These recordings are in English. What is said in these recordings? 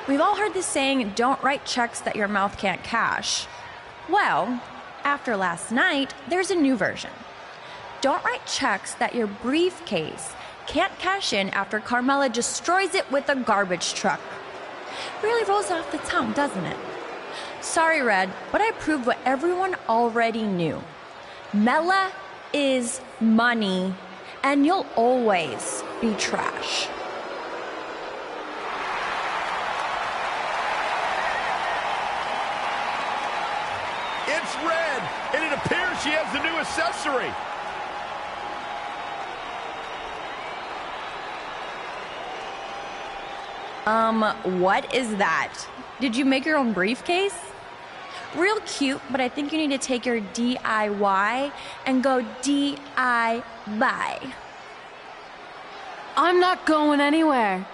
We've all heard the saying, don't write checks that your mouth can't cash. Well, after last night, there's a new version. Don't write checks that your briefcase can't cash in after Carmella destroys it with a garbage truck. Really rolls off the tongue, doesn't it? Sorry, Red, but I proved what everyone already knew. Mella is money, and you'll always be trash. It's Red, and it appears she has the new accessory. What is that? Did you make your own briefcase? Real cute, but I think you need to take your DIY and go DI-buy. I'm not going anywhere,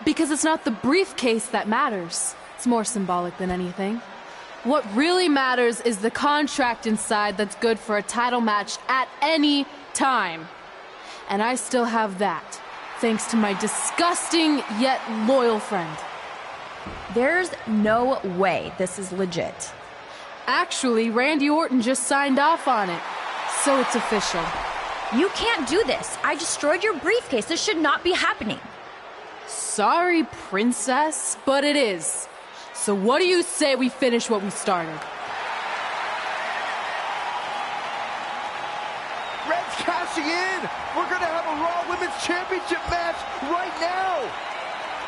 because it's not the briefcase that matters. It's more symbolic than anything. What really matters is the contract inside that's good for a title match at any time. And I still have that, thanks to my disgusting yet loyal friend. There's no way this is legit. Actually, Randy Orton just signed off on it, so it's official. You can't do this. I destroyed your briefcase. This should not be happening. Sorry, princess, but it is. So what do you say we finish what we started? Red's cashing in. We're going to have a Raw Women's Championship match right now.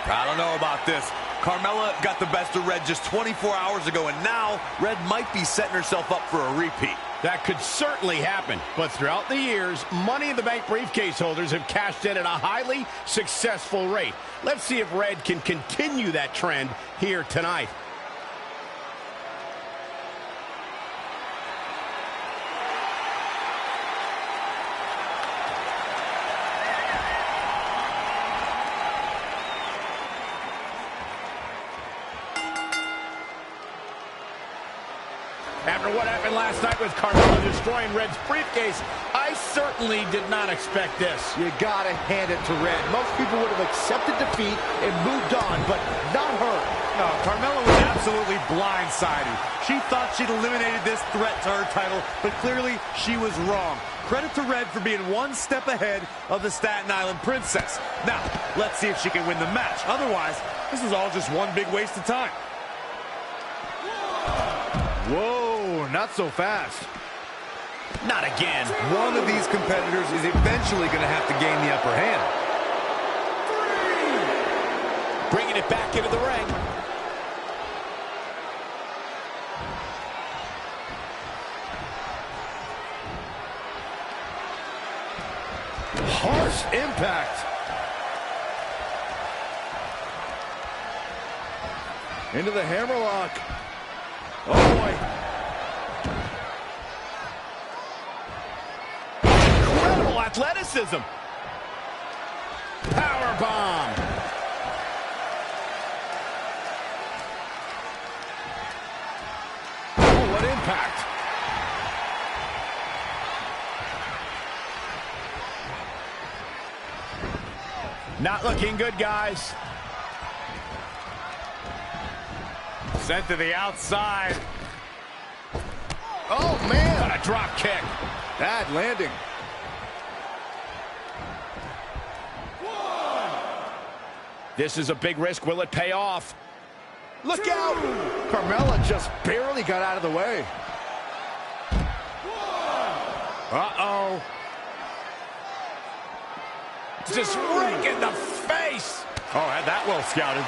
I don't know about this. Carmella got the best of Red just 24 hours ago, and now Red might be setting herself up for a repeat. That could certainly happen, but throughout the years, Money in the Bank briefcase holders have cashed in at a highly successful rate. Let's see if Red can continue that trend here tonight. After what happened last night with Carmella destroying Red's briefcase, I certainly did not expect this. You gotta hand it to Red. Most people would have accepted defeat and moved on, but not her. No, Carmella was absolutely blindsided. She thought she'd eliminated this threat to her title, but clearly she was wrong. Credit to Red for being one step ahead of the Staten Island Princess. Now, let's see if she can win the match. Otherwise, this is all just one big waste of time. Whoa, not so fast. Not again. One of these competitors is eventually going to have to gain the upper hand. Bringing it back into the ring. Harsh impact. Into the hammerlock. Oh, boy. Incredible athleticism. Power bomb. Oh, what impact. Not looking good, guys. Sent to the outside. Oh, man. What a drop kick. Bad landing. This is a big risk. Will it pay off? Look out. Carmella just barely got out of the way. Uh-oh. Just right in the face. Oh, had that well scouted.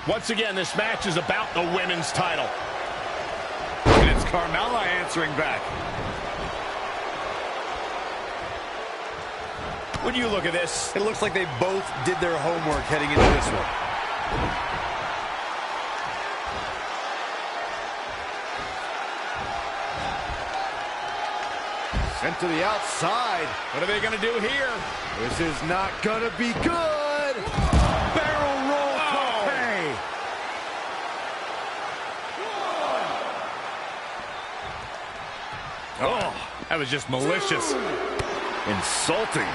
Once again, this match is about the women's title. And it's Carmella answering back. When you look at this, It looks like they both did their homework heading into this one. sent to the outside. What are they going to do here? This is not going to be good. Barrel roll tope. Oh, that was just malicious. Insulting.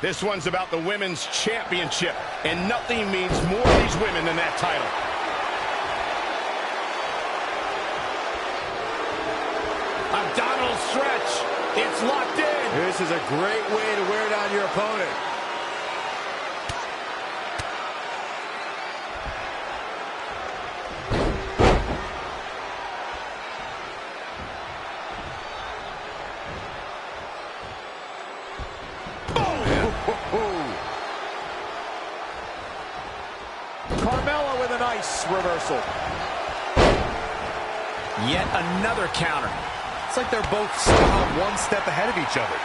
This one's about the women's championship, and nothing means more to these women than that title. Abdominal stretch. It's locked in. This is a great way to wear down your opponent. Carmella with a nice reversal. Yet another counter. It's like they're both somehow one step ahead of each other.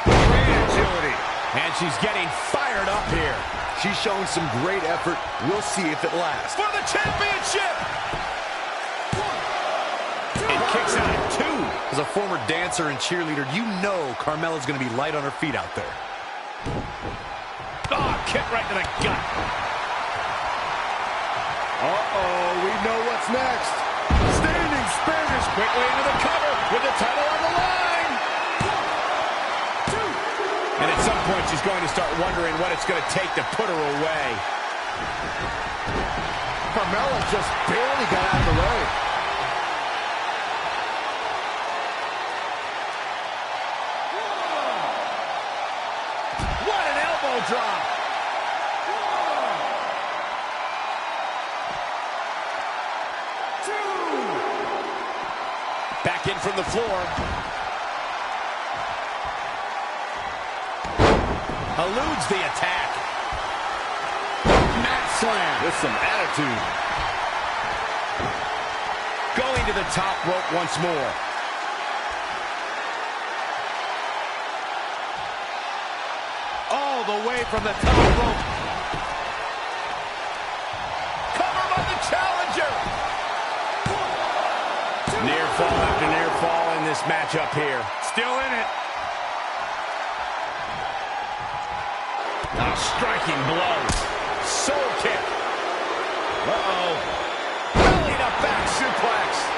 Great agility. And she's getting fired up here. She's showing some great effort. We'll see if it lasts. For the championship! And kicks out at 2. As a former dancer and cheerleader, you know Carmella's going to be light on her feet out there. Oh, kick right to the gut. Uh-oh, we know what's next. Standing Spanish. Quickly into the cover with the title on the line. 1, 2. And at some point, she's going to start wondering what it's going to take to put her away. Carmella just barely got out of the way. What an elbow drop. Back in from the floor. Eludes the attack. Mat slam. With some attitude. Going to the top rope once more. All the way from the top rope. Cover by the challenger. Near fall after near fall in this matchup here. Still in it. Striking blows. Soul kick. Uh-oh. Belly to back suplex.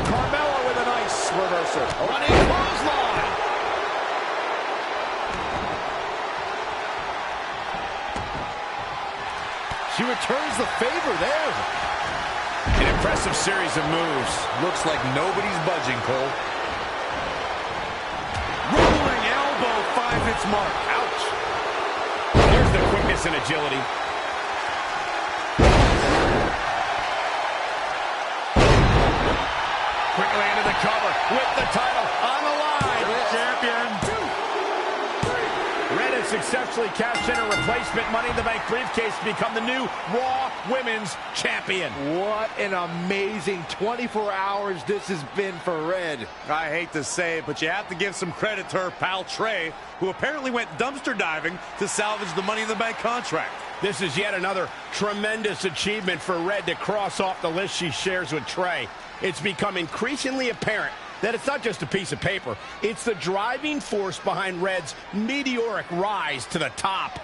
Carmella with a nice reversal. Running clothesline. She returns the favor there. An impressive series of moves. Looks like nobody's budging, Cole. Rolling elbow finds its mark. Ouch. There's the quickness and agility. Quickly into the cover with the title on the line. Champion. 2, 3. Red has successfully cashed in a replacement Money in the Bank briefcase to become the new Raw Women's Champion. What an amazing 24 hours this has been for Red. I hate to say it, but you have to give some credit to her pal Trey, who apparently went dumpster diving to salvage the Money in the Bank contract. This is yet another tremendous achievement for Red to cross off the list she shares with Trey. It's become increasingly apparent that it's not just a piece of paper. It's the driving force behind Red's meteoric rise to the top.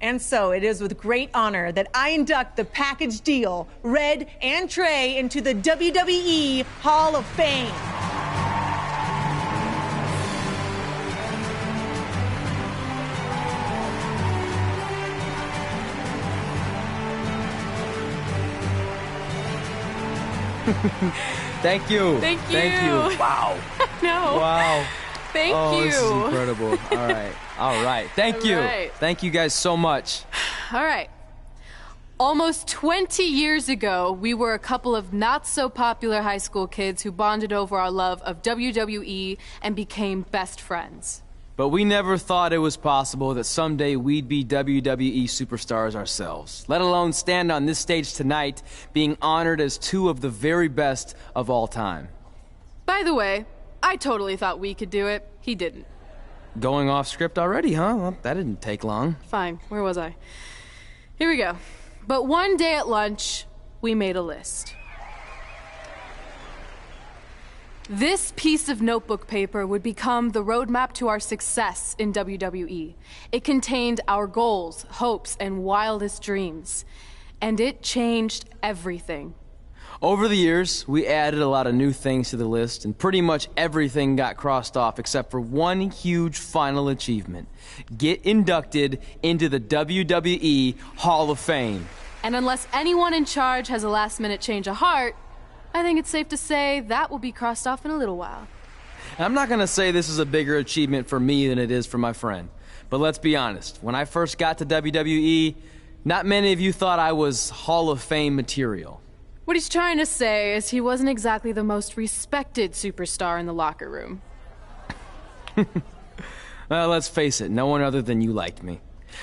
And so it is with great honor that I induct the package deal, Red and Trey, into the WWE Hall of Fame. Thank you. Thank you. Thank you. Wow. No. Wow. Thank you. This is incredible. All right. All right. Thank you. right. Thank you guys so much. All right. Almost 20 years ago, we were a couple of not-so-popular high school kids who bonded over our love of WWE and became best friends. But we never thought it was possible that someday we'd be WWE superstars ourselves, let alone stand on this stage tonight being honored as two of the very best of all time. By the way, I totally thought we could do it. He didn't. Going off script already, huh? Well, that didn't take long. Fine. Where was I? Here we go. But one day at lunch, we made a list. This piece of notebook paper would become the roadmap to our success in WWE. It contained our goals, hopes, and wildest dreams. And it changed everything. Over the years, we added a lot of new things to the list, and pretty much everything got crossed off except for one huge final achievement. Get inducted into the WWE Hall of Fame. And unless anyone in charge has a last-minute change of heart, I think it's safe to say that will be crossed off in a little while. I'm not gonna say this is a bigger achievement for me than it is for my friend. But let's be honest, when I first got to WWE, not many of you thought I was Hall of Fame material. What he's trying to say is he wasn't exactly the most respected superstar in the locker room. Well, let's face it, no one other than you liked me.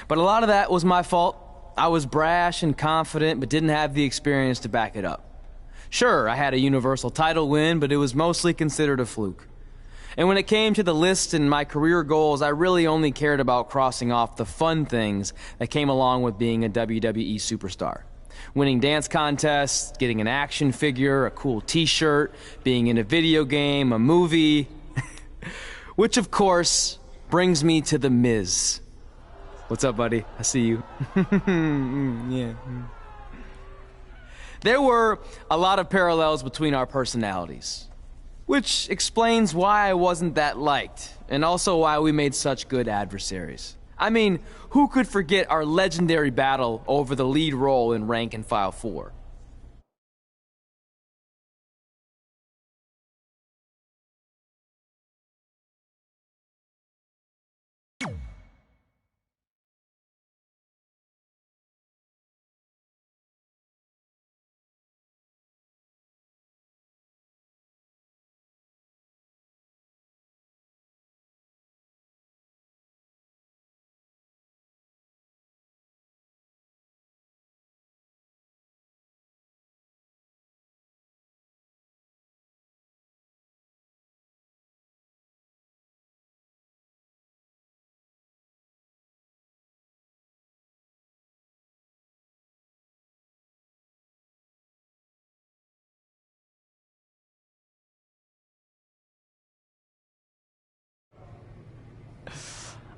But a lot of that was my fault. I was brash and confident, but didn't have the experience to back it up. Sure, I had a Universal title win, but it was mostly considered a fluke. And when it came to the list and my career goals, I really only cared about crossing off the fun things that came along with being a WWE superstar. Winning dance contests, getting an action figure, a cool t-shirt, being in a video game, a movie. Which, of course, brings me to The Miz. What's up, buddy? I see you. Yeah. There were a lot of parallels between our personalities, which explains why I wasn't that liked, and also why we made such good adversaries. I mean, who could forget our legendary battle over the lead role in Rank and File 4?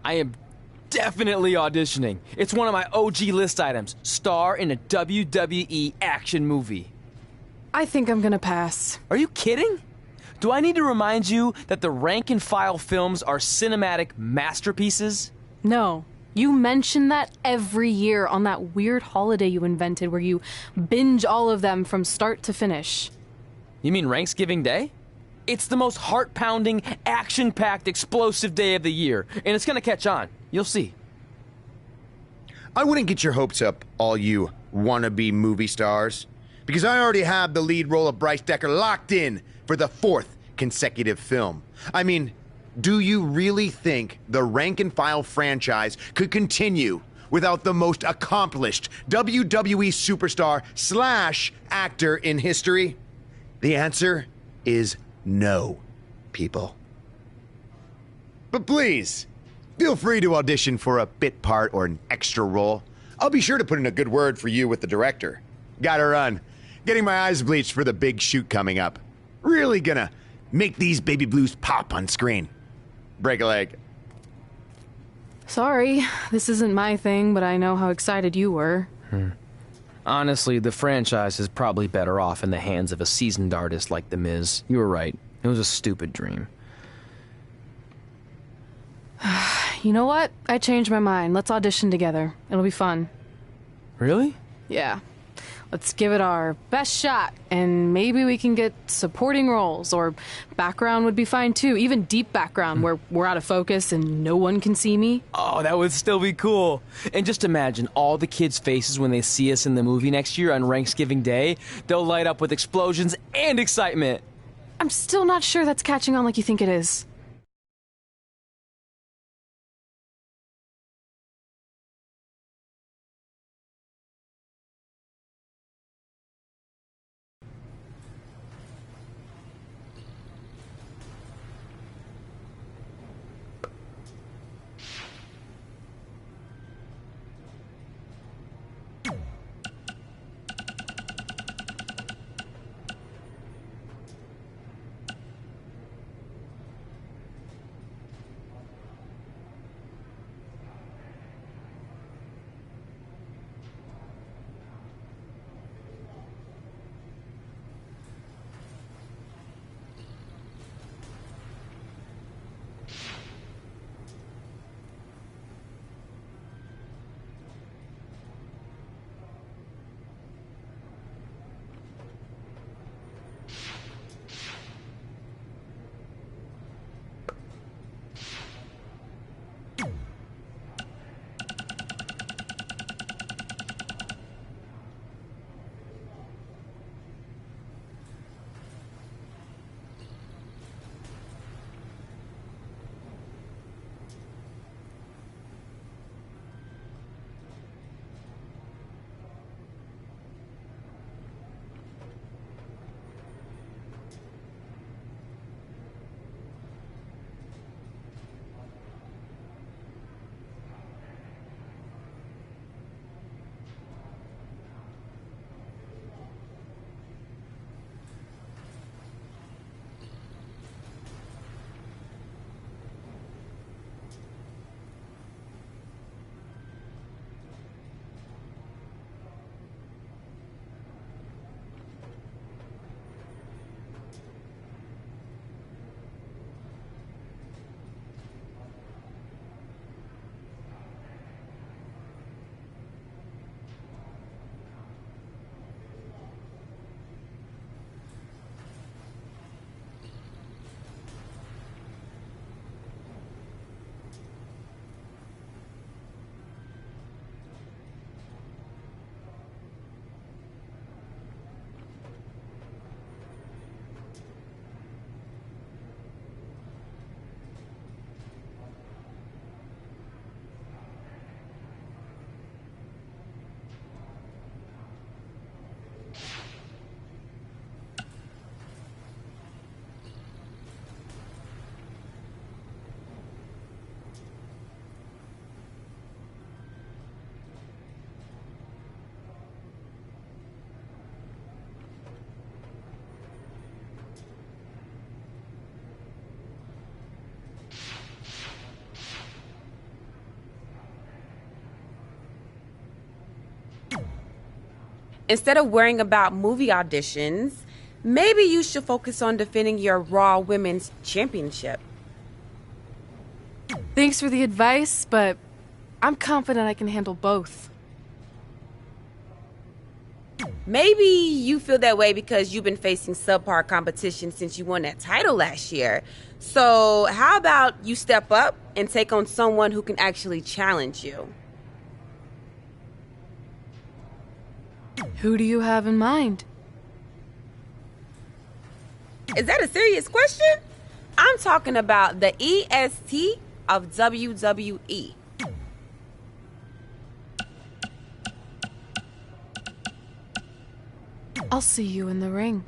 I am definitely auditioning. It's one of my OG list items. Star in a WWE action movie. I think I'm gonna pass. Are you kidding? Do I need to remind you that the Rank and File films are cinematic masterpieces? No. You mention that every year on that weird holiday you invented where you binge all of them from start to finish. You mean Ranksgiving Day? It's the most heart-pounding, action-packed, explosive day of the year, and it's gonna catch on. You'll see. I wouldn't get your hopes up, all you wannabe movie stars, because I already have the lead role of Bryce Decker locked in for the 4th consecutive film. I mean, do you really think the Rank and File franchise could continue without the most accomplished WWE superstar / actor in history? The answer is no, people. But please, feel free to audition for a bit part or an extra role. I'll be sure to put in a good word for you with the director. Gotta run. Getting my eyes bleached for the big shoot coming up. Really gonna make these baby blues pop on screen. Break a leg. Sorry, this isn't my thing, but I know how excited you were. Honestly, the franchise is probably better off in the hands of a seasoned artist like The Miz. You were right. It was a stupid dream. You know what? I changed my mind. Let's audition together. It'll be fun. Really? Yeah. Let's give it our best shot, and maybe we can get supporting roles, or background would be fine too. Even deep background where we're out of focus and no one can see me. Oh, that would still be cool. And just imagine all the kids' faces when they see us in the movie next year on Thanksgiving Day. They'll light up with explosions and excitement. I'm still not sure that's catching on like you think it is. Instead of worrying about movie auditions, maybe you should focus on defending your Raw Women's Championship. Thanks for the advice, but I'm confident I can handle both. Maybe you feel that way because you've been facing subpar competition since you won that title last year. So how about you step up and take on someone who can actually challenge you? Who do you have in mind? Is that a serious question? I'm talking about the EST of WWE. I'll see you in the ring.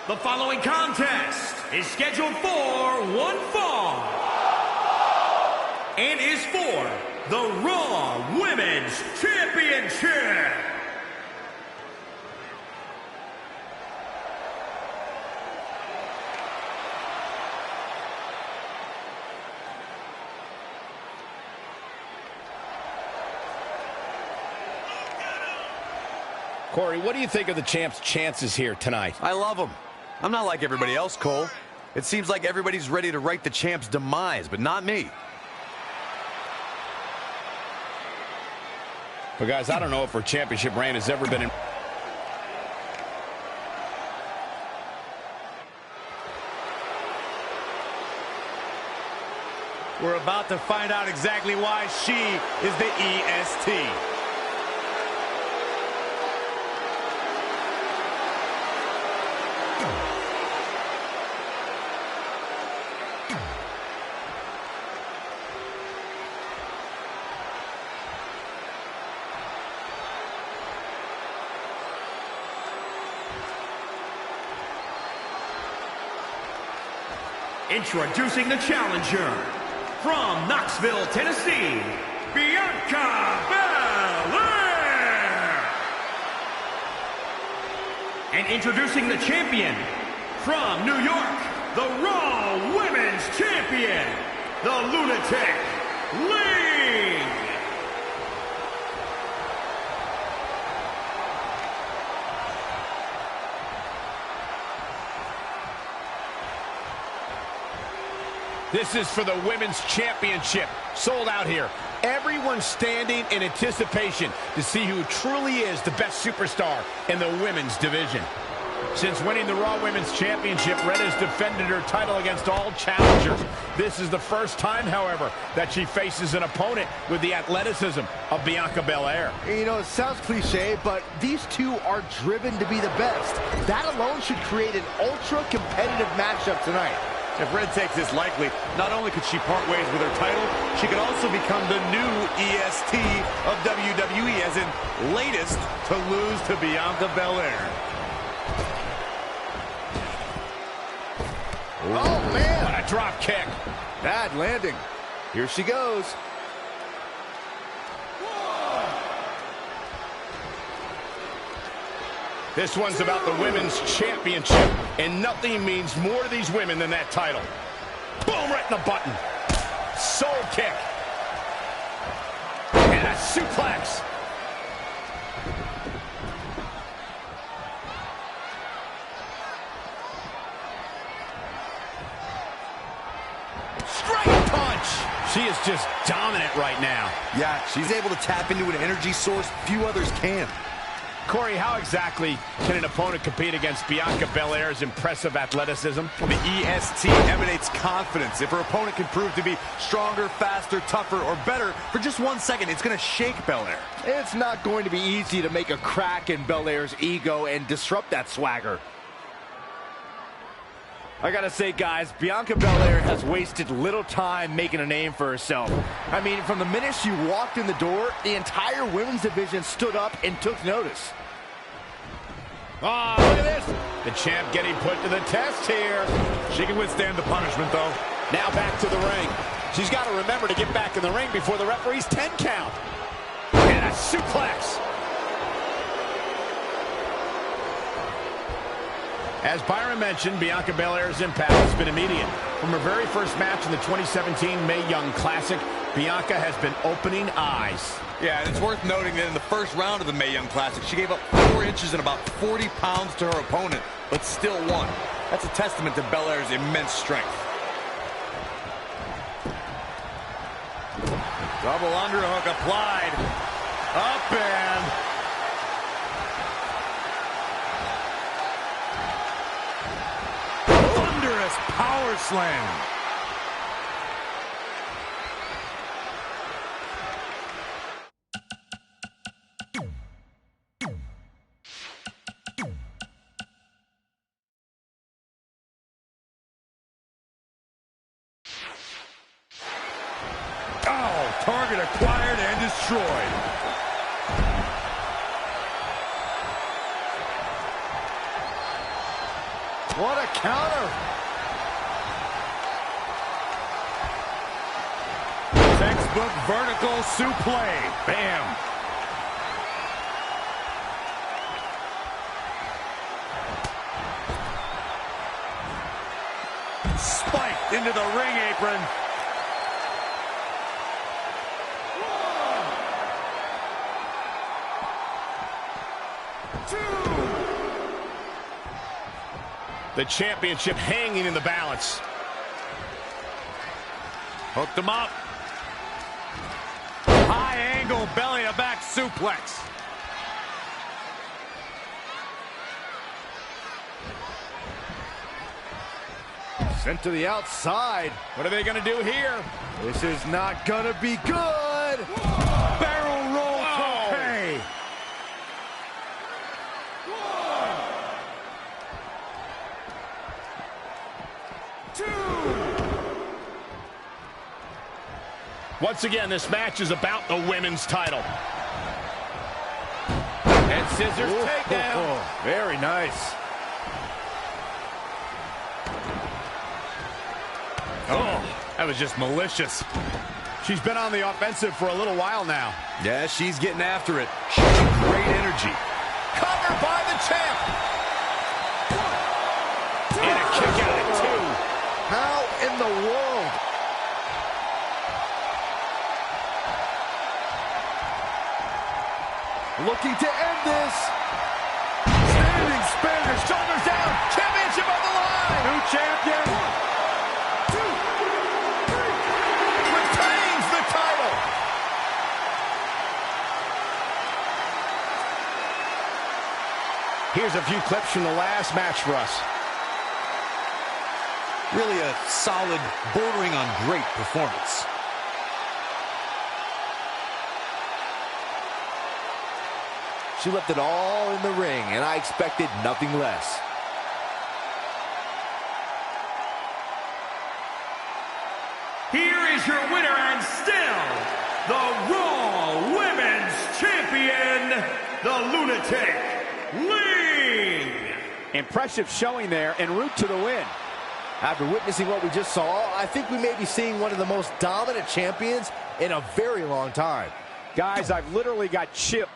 The following contest is scheduled for one fall and is for the Raw Women's Championship. Corey, what do you think of the champ's chances here tonight? I love them. I'm not like everybody else, Cole. It seems like everybody's ready to write the champ's demise, but not me. But guys, I don't know if her championship reign has ever been in... We're about to find out exactly why she is the EST. Introducing the challenger from Knoxville, Tennessee, Bianca Belair. And introducing the champion from New York, the Raw Women's Champion, the Lunatic League. This is for the Women's Championship. Sold out here. Everyone's standing in anticipation to see who truly is the best superstar in the women's division. Since winning the Raw Women's Championship, Red has defended her title against all challengers. This is the first time, however, that she faces an opponent with the athleticism of Bianca Belair. You know, it sounds cliche, but these two are driven to be the best. That alone should create an ultra-competitive matchup tonight. If Red takes this lightly, not only could she part ways with her title, she could also become the new EST of WWE, as in latest to lose to Bianca Belair. Oh, man! What a drop kick. Bad landing. Here she goes. This one's about the Women's Championship, and nothing means more to these women than that title. Boom, right in the button. Soul kick. And a suplex. Straight punch. She is just dominant right now. Yeah, she's able to tap into an energy source few others can. Corey, how exactly can an opponent compete against Bianca Belair's impressive athleticism? The EST emanates confidence. If her opponent can prove to be stronger, faster, tougher, or better for just 1 second, it's going to shake Belair. It's not going to be easy to make a crack in Belair's ego and disrupt that swagger. I gotta say, guys, Bianca Belair has wasted little time making a name for herself. I mean, from the minute she walked in the door, the entire women's division stood up and took notice. Oh, look at this. The champ getting put to the test here. She can withstand the punishment, though. Now back to the ring. She's got to remember to get back in the ring before the referee's 10 count. And a suplex. As Byron mentioned, Bianca Belair's impact has been immediate. From her very first match in the 2017 Mae Young Classic, Bianca has been opening eyes. Yeah, and it's worth noting that in the first round of the Mae Young Classic, she gave up 4 inches and about 40 pounds to her opponent, but still won. That's a testament to Belair's immense strength. Double underhook applied. Up and... thunderous power slam. Oh, target acquired and destroyed. What a counter. Textbook vertical suplex. Bam. Spiked into the ring apron. The championship hanging in the balance. Hooked him up. High angle belly to back suplex. Sent to the outside. What are they going to do here? This is not going to be good. Barrel roll tope. Once again, this match is about the women's title. And scissors takedown. Very nice. Oh, that was just malicious. She's been on the offensive for a little while now. Yeah, she's getting after it. Showing great energy. Covered by the champ. And a kick out at 2. How in the world? Looking to end this. Standing Spanish, shoulders down, championship on the line. New champion. 1, 2, 3. Retains the title. Here's a few clips from the last match for us. Really a solid, bordering on great performance. She left it all in the ring, and I expected nothing less. Here is your winner and still the Raw Women's Champion, the Lunatic Ling. Impressive showing there en route to the win. After witnessing what we just saw, I think we may be seeing one of the most dominant champions in a very long time. Guys, I've literally got chills.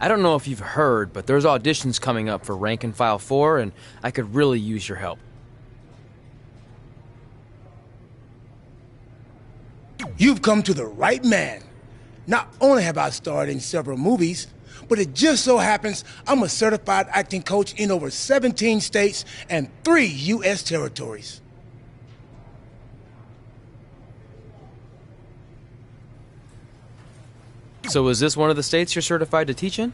I don't know if you've heard, but there's auditions coming up for Rank and File 4, and I could really use your help. You've come to the right man. Not only have I starred in several movies, but it just so happens I'm a certified acting coach in over 17 states and 3 U.S. territories. So is this one of the states you're certified to teach in?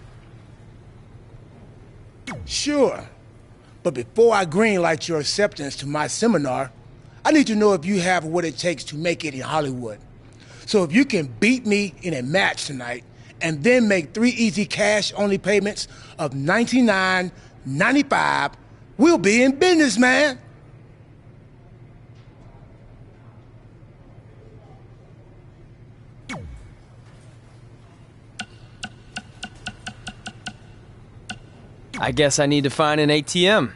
Sure. But before I greenlight your acceptance to my seminar, I need to know if you have what it takes to make it in Hollywood. So if you can beat me in a match tonight and then make 3 easy cash-only payments of $99.95, we'll be in business, man. I guess I need to find an ATM.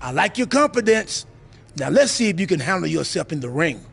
I like your confidence. Now let's see if you can handle yourself in the ring.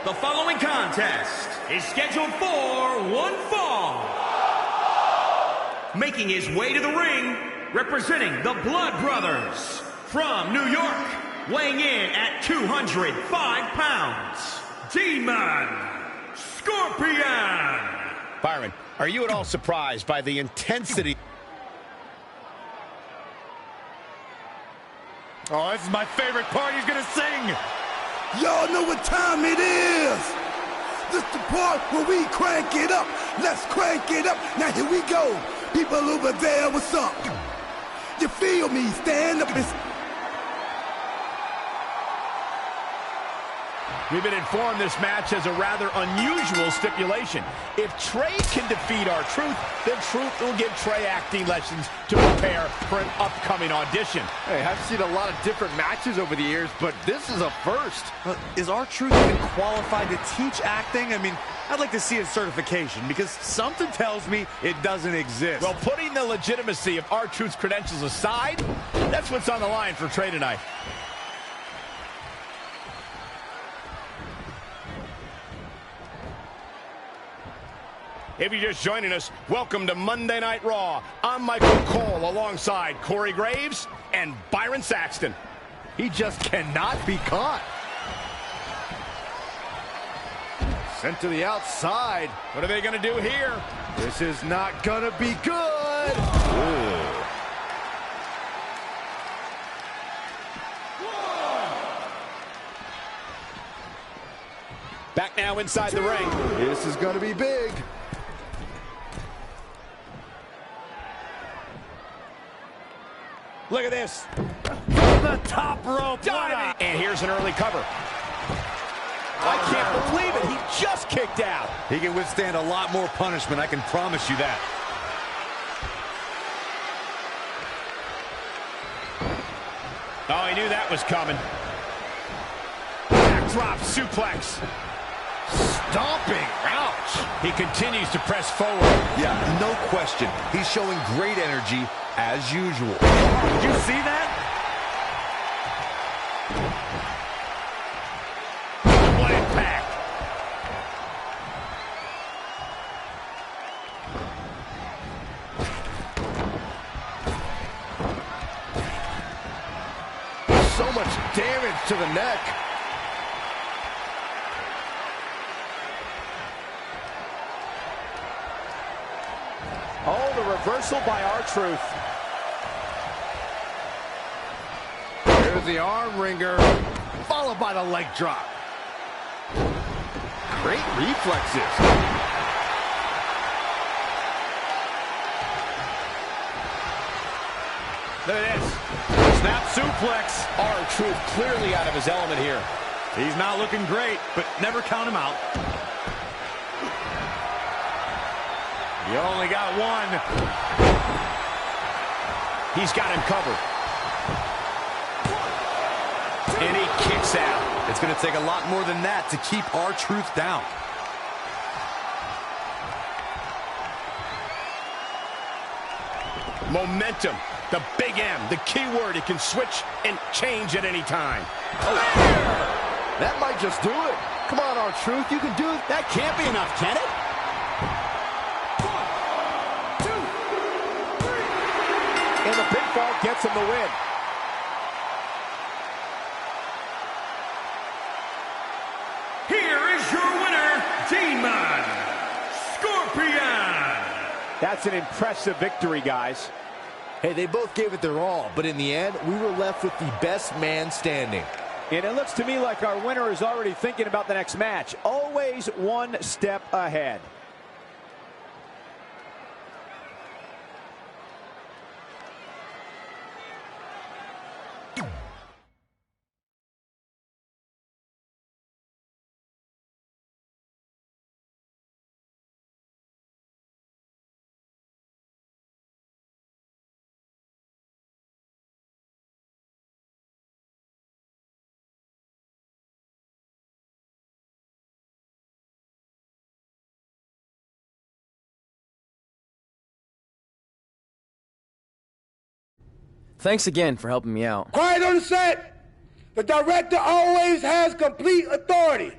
The following contest is scheduled for one fall. Making his way to the ring, representing the Blood Brothers from New York, weighing in at 205 pounds, Demon Scorpion. Byron, are you at all surprised by the intensity? Oh, this is my favorite part. He's gonna sing. Y'all know what time it is. This the part where we crank it up. Let's crank it up. Now here we go. People over there, what's up? You feel me? Stand up and... We've been informed this match has a rather unusual stipulation. If Trey can defeat R-Truth, then Truth will give Trey acting lessons to prepare for an upcoming audition. Hey, I've seen a lot of different matches over the years, but this is a first. Is R-Truth even qualified to teach acting? I mean, I'd like to see his certification because something tells me it doesn't exist. Well, putting the legitimacy of R-Truth's credentials aside, that's what's on the line for Trey tonight. If you're just joining us, welcome to Monday Night Raw. I'm Michael Cole alongside Corey Graves and Byron Saxton. He just cannot be caught. Sent to the outside. What are they going to do here? This is not going to be good. Ooh. Back now inside the ring. This is going to be big. Look at this. From the top rope. Diving. And here's an early cover. I can't believe it. He just kicked out. He can withstand a lot more punishment, I can promise you that. Oh, he knew that was coming. Backdrop suplex. Stomping. Ouch. He continues to press forward. Yeah, no question. He's showing great energy as usual. Did you see that? What impact. So much damage to the neck. Oh, the reversal by R-Truth. Here's the arm wringer, followed by the leg drop. Great reflexes. Look at this. Snap suplex. R-Truth clearly out of his element here. He's not looking great, but never count him out. You only got one. He's got him covered. And he kicks out. It's going to take a lot more than that to keep R-Truth down. Momentum. The big M. The key word. It can switch and change at any time. Oh, that might just do it. Come on, R-Truth. You can do it. That can't be enough, can it? And the pinfall gets him the win. Here is your winner, Demon Scorpion. That's an impressive victory, guys. Hey, they both gave it their all, but in the end, we were left with the best man standing. And it looks to me like our winner is already thinking about the next match. Always one step ahead. Thanks again for helping me out. Quiet on the set. The director always has complete authority.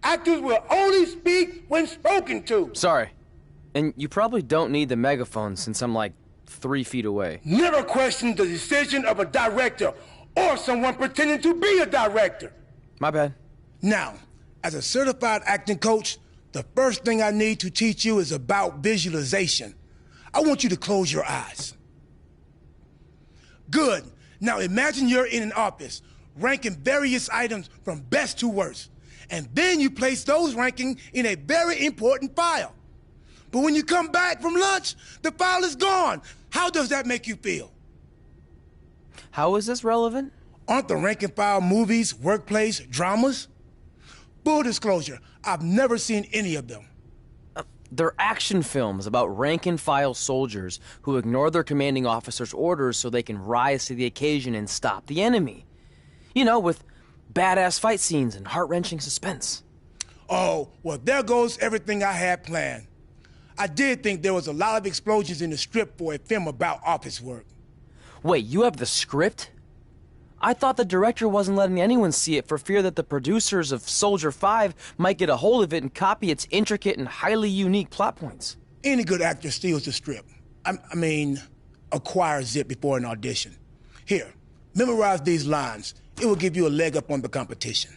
Actors will only speak when spoken to. Sorry. And you probably don't need the megaphone since I'm like 3 feet away. Never question the decision of a director or someone pretending to be a director. My bad. Now, as a certified acting coach, the first thing I need to teach you is about visualization. I want you to close your eyes. Good. Now imagine you're in an office, ranking various items from best to worst. And then you place those rankings in a very important file. But when you come back from lunch, the file is gone. How does that make you feel? How is this relevant? Aren't the rank and file movies, workplace, dramas? Full disclosure, I've never seen any of them. They're action films about rank-and-file soldiers who ignore their commanding officer's orders so they can rise to the occasion and stop the enemy. You know, with badass fight scenes and heart-wrenching suspense. Oh, well, there goes everything I had planned. I did think there was a lot of explosions in the script for a film about office work. Wait, you have the script? I thought the director wasn't letting anyone see it for fear that the producers of Soldier 5 might get a hold of it and copy its intricate and highly unique plot points. Any good actor steals the script. I mean, acquires it before an audition. Here, memorize these lines. It will give you a leg up on the competition.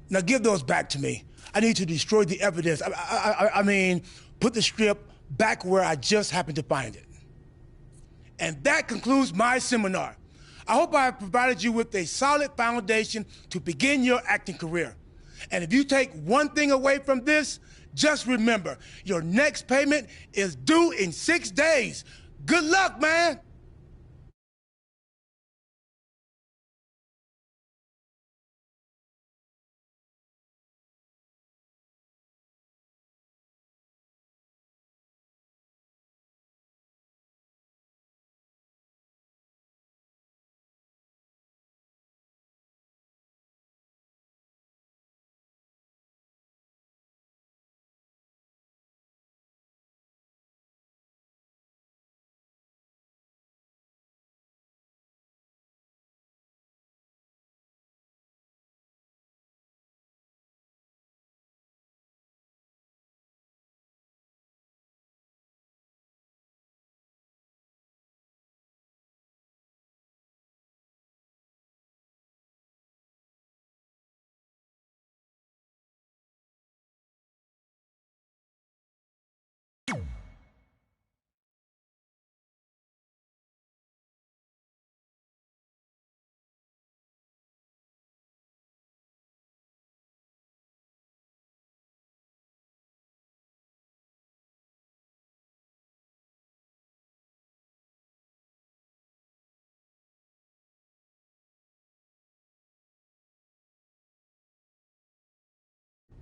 Now give those back to me. I need to destroy the evidence. I mean, put the script back where I just happened to find it. And that concludes my seminar. I hope I have provided you with a solid foundation to begin your acting career. And if you take one thing away from this, just remember, your next payment is due in 6 days. Good luck, man.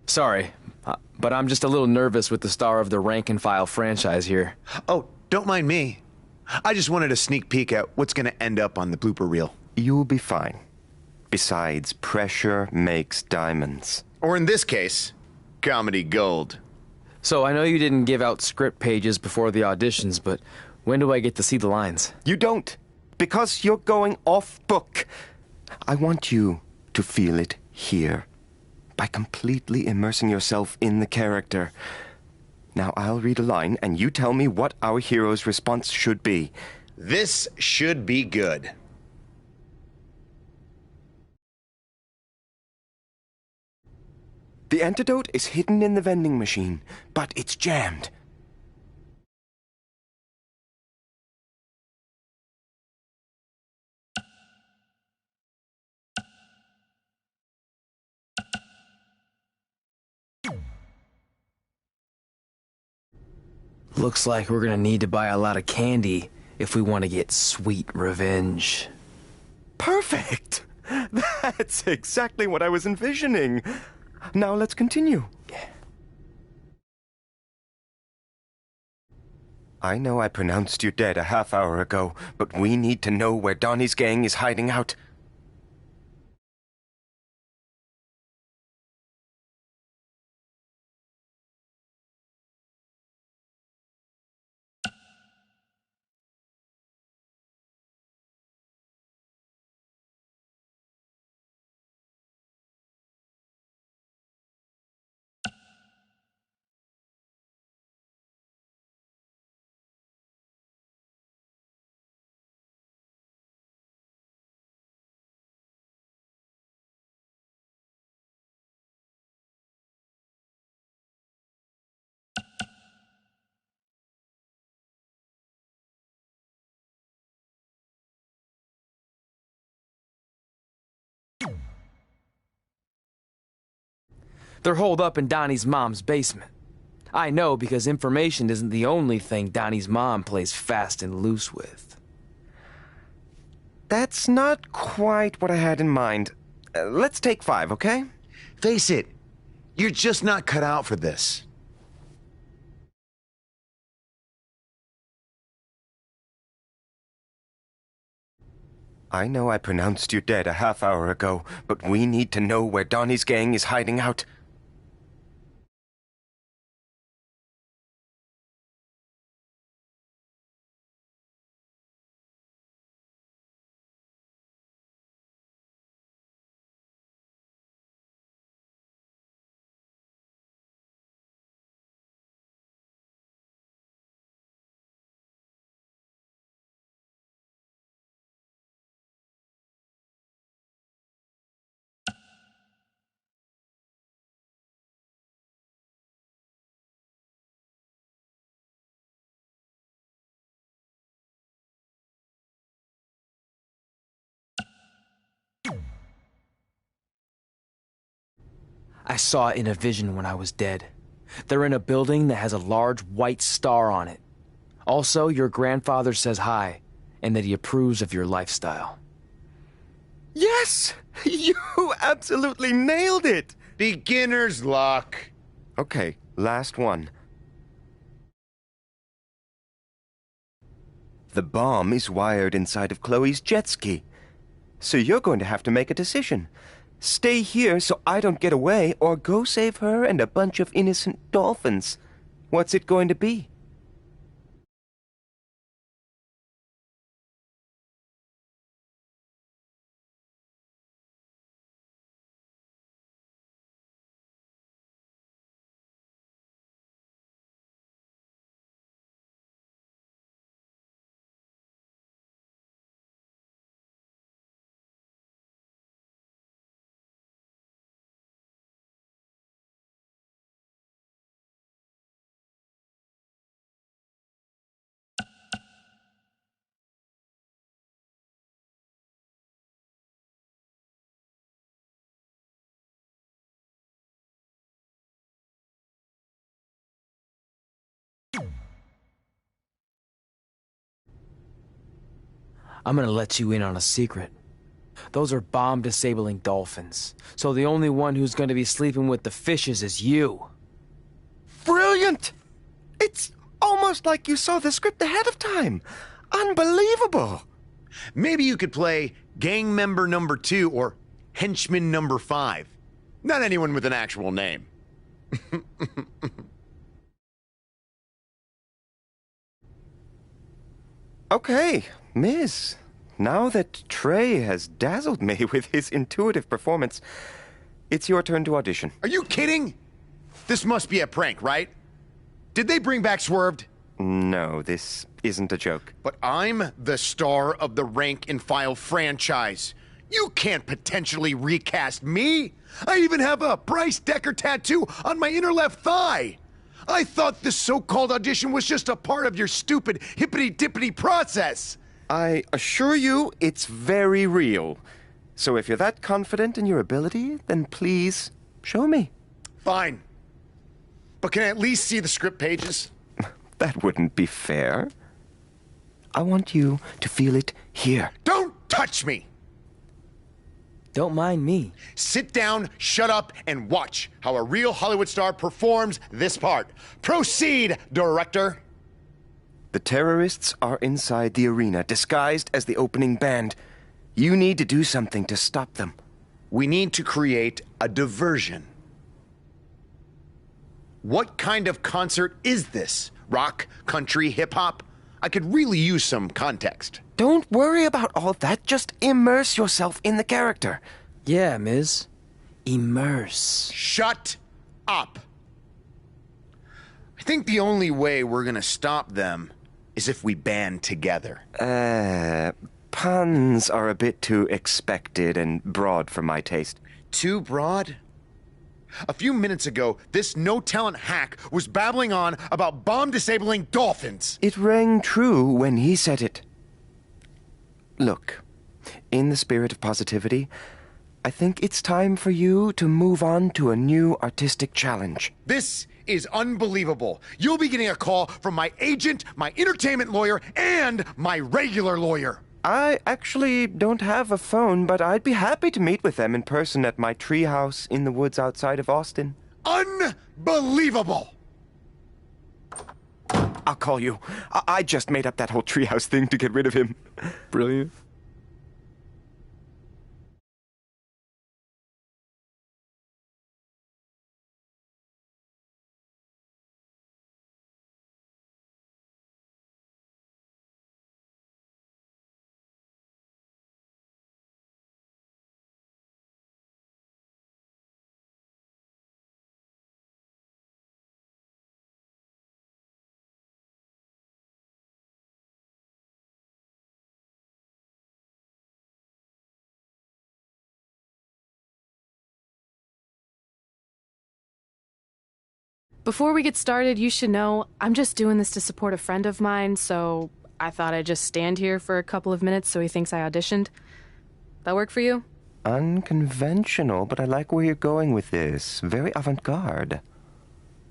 Sorry, but I'm just a little nervous with the star of the rank-and-file franchise here. Oh, don't mind me. I just wanted a sneak peek at what's going to end up on the blooper reel. You'll be fine. Besides, pressure makes diamonds. Or in this case, comedy gold. So I know you didn't give out script pages before the auditions, but when do I get to see the lines? You don't, because you're going off book. I want you to feel it here, by completely immersing yourself in the character. Now I'll read a line, and you tell me what our hero's response should be. This should be good. The antidote is hidden in the vending machine, but it's jammed. Looks like we're gonna need to buy a lot of candy if we want to get sweet revenge. Perfect! That's exactly what I was envisioning. Now let's continue. I know I pronounced you dead a half hour ago, but we need to know where Donnie's gang is hiding out. They're holed up in Donnie's mom's basement. I know because information isn't the only thing Donnie's mom plays fast and loose with. That's not quite what I had in mind. Let's take 5, okay? Face it, you're just not cut out for this. I know I pronounced you dead a half hour ago, but we need to know where Donnie's gang is hiding out. I saw it in a vision when I was dead. They're in a building that has a large white star on it. Also, your grandfather says hi, and that he approves of your lifestyle. Yes! You absolutely nailed it! Beginner's luck. Okay, last one. The bomb is wired inside of Chloe's jet ski. So you're going to have to make a decision. Stay here so I don't get away, or go save her and a bunch of innocent dolphins. What's it going to be? I'm gonna let you in on a secret. Those are bomb-disabling dolphins, so the only one who's gonna be sleeping with the fishes is you. Brilliant! It's almost like you saw the script ahead of time. Unbelievable! Maybe you could play gang member number 2 or henchman number 5. Not anyone with an actual name. Okay, Miss. Now that Trey has dazzled me with his intuitive performance, it's your turn to audition. Are you kidding? This must be a prank, right? Did they bring back Swerved? No, this isn't a joke. But I'm the star of the Rank and File franchise. You can't potentially recast me. I even have a Bryce Decker tattoo on my inner left thigh. I thought this so-called audition was just a part of your stupid hippity-dippity process. I assure you it's very real. So if you're that confident in your ability, then please show me. Fine. But can I at least see the script pages? That wouldn't be fair. I want you to feel it here. Don't touch me! Don't mind me. Sit down, shut up, and watch how a real Hollywood star performs this part. Proceed, director. The terrorists are inside the arena, disguised as the opening band. You need to do something to stop them. We need to create a diversion. What kind of concert is this? Rock, country, hip-hop? I could really use some context. Don't worry about all that. Just immerse yourself in the character. Yeah, Ms. Immerse. Shut up. I think the only way we're gonna stop them is if we band together. Puns are a bit too expected and broad for my taste. Too broad? A few minutes ago, this no-talent hack was babbling on about bomb-disabling dolphins. It rang true when he said it. Look, in the spirit of positivity, I think it's time for you to move on to a new artistic challenge. This is unbelievable. You'll be getting a call from my agent, my entertainment lawyer, and my regular lawyer. I actually don't have a phone, but I'd be happy to meet with them in person at my treehouse in the woods outside of Austin. Unbelievable! I'll call you. I just made up that whole treehouse thing to get rid of him. Brilliant. Before we get started, you should know I'm just doing this to support a friend of mine, so I thought I'd just stand here for a couple of minutes so he thinks I auditioned. That work for you? Unconventional, but I like where you're going with this. Very avant-garde.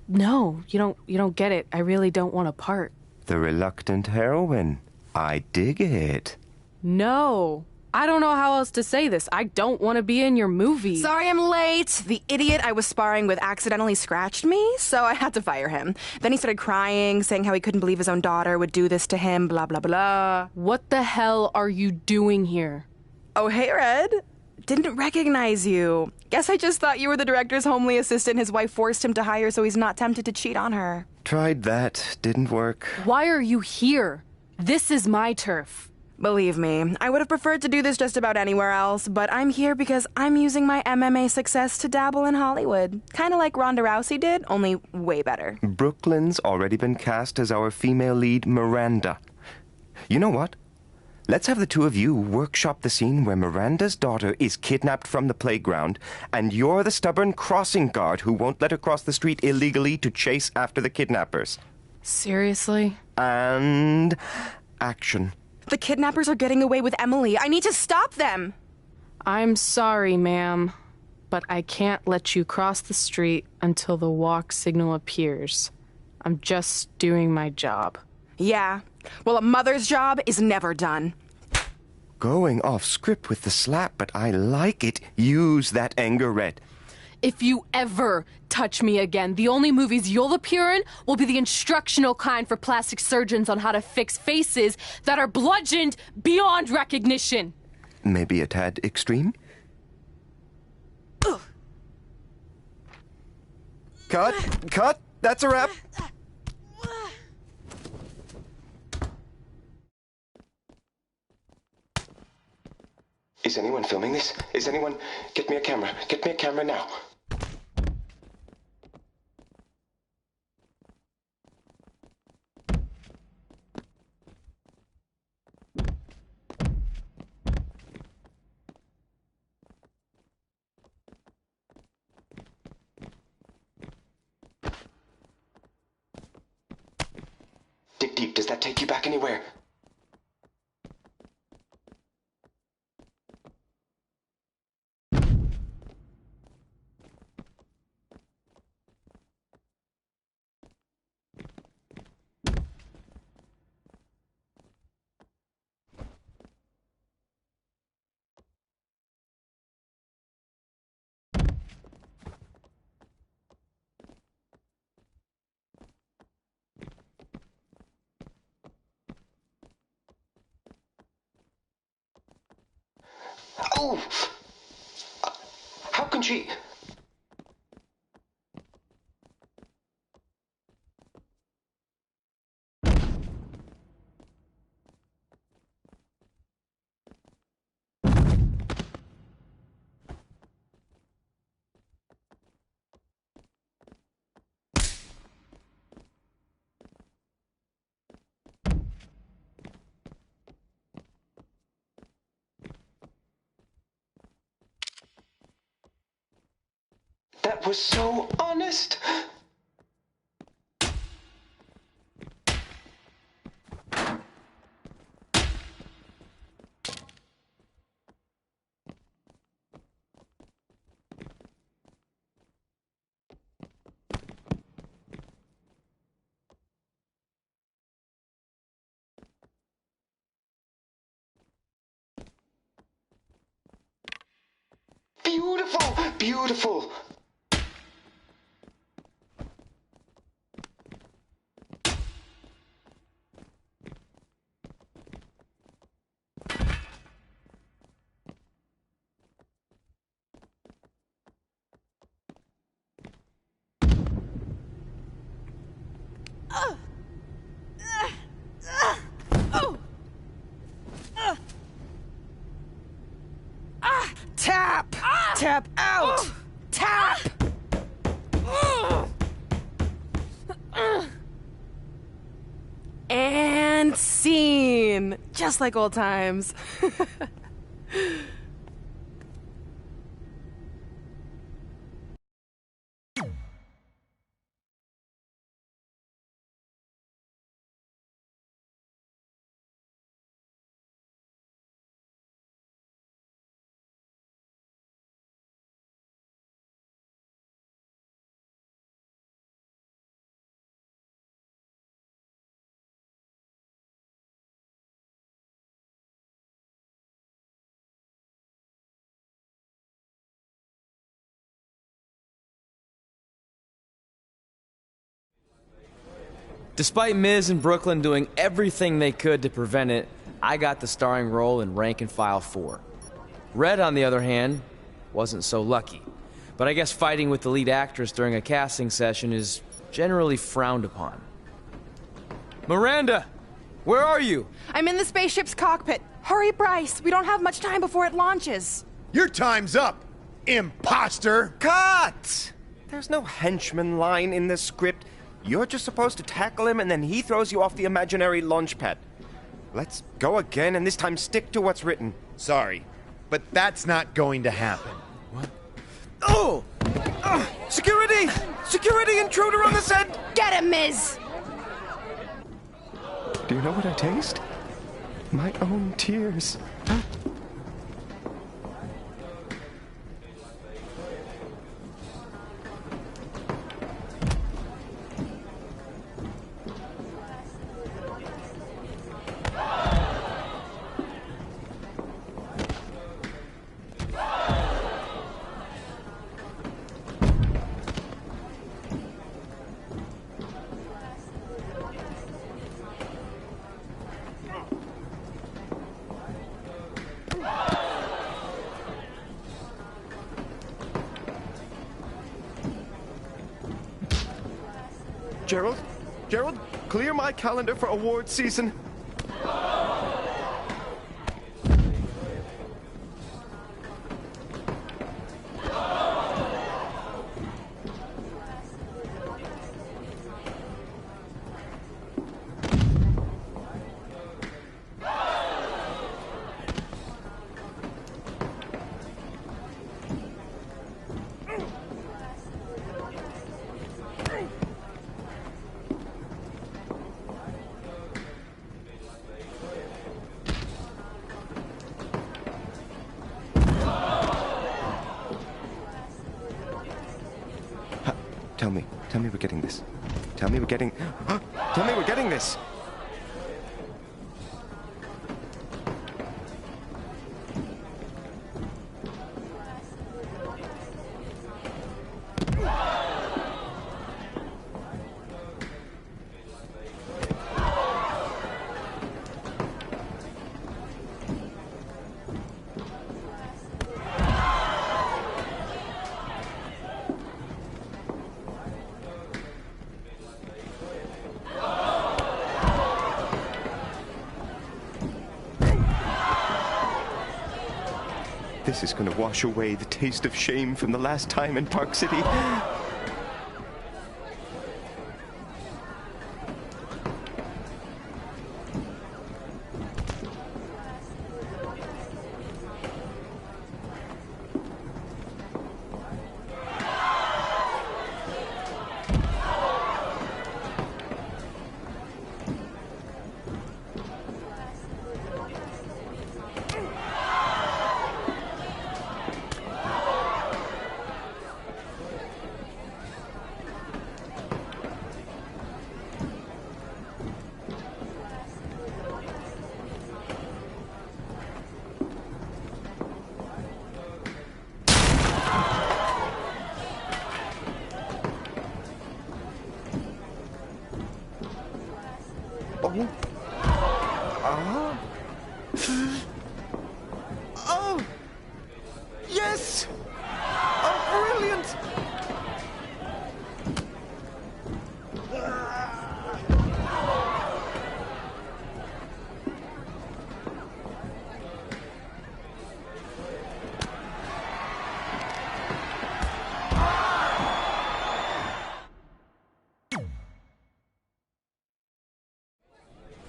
No, you don't get it. I really don't want a part. The reluctant heroine. I dig it. No. I don't know how else to say this. I don't want to be in your movie. Sorry I'm late. The idiot I was sparring with accidentally scratched me, so I had to fire him. Then he started crying, saying how he couldn't believe his own daughter would do this to him, blah, blah, blah. What the hell are you doing here? Oh, hey, Red. Didn't recognize you. Guess I just thought you were the director's homely assistant his wife forced him to hire so he's not tempted to cheat on her. Tried that. Didn't work. Why are you here? This is my turf. Believe me, I would have preferred to do this just about anywhere else, but I'm here because I'm using my MMA success to dabble in Hollywood. Kind of like Ronda Rousey did, only way better. Brooklyn's already been cast as our female lead, Miranda. You know what? Let's have the two of you workshop the scene where Miranda's daughter is kidnapped from the playground, and you're the stubborn crossing guard who won't let her cross the street illegally to chase after the kidnappers. Seriously? And action. The kidnappers are getting away with Emily. I need to stop them! I'm sorry, ma'am, but I can't let you cross the street until the walk signal appears. I'm just doing my job. Yeah. Well, a mother's job is never done. Going off script with the slap, but I like it. Use that anger, Red. If you ever touch me again, the only movies you'll appear in will be the instructional kind for plastic surgeons on how to fix faces that are bludgeoned beyond recognition. Maybe a tad extreme? Ugh. Cut! Cut! That's a wrap! Is anyone filming this? Is anyone... Get me a camera. Get me a camera now. Dig deep. Does that take you back anywhere? Oh! How can she... That was so honest. beautiful. Tap! Tap out! Tap! And scene! Just like old times. Despite Miz and Brooklyn doing everything they could to prevent it, I got the starring role in Rank and File 4. Red, on the other hand, wasn't so lucky. But I guess fighting with the lead actress during a casting session is generally frowned upon. Miranda! Where are you? I'm in the spaceship's cockpit. Hurry, Bryce. We don't have much time before it launches. Your time's up, imposter! Cut! There's no henchman line in this script. You're just supposed to tackle him and then he throws you off the imaginary launch pad. Let's go again and this time stick to what's written. Sorry, but that's not going to happen. What? Oh! Security! Security intruder on the set! Get him, Miz! Do you know what I taste? My own tears. Gerald? Gerald, clear my calendar for award season. Tell me we're getting this. Tell me we're getting... Tell me we're getting this! This is going to wash away the taste of shame from the last time in Park City. Oh! Yes! Oh, brilliant!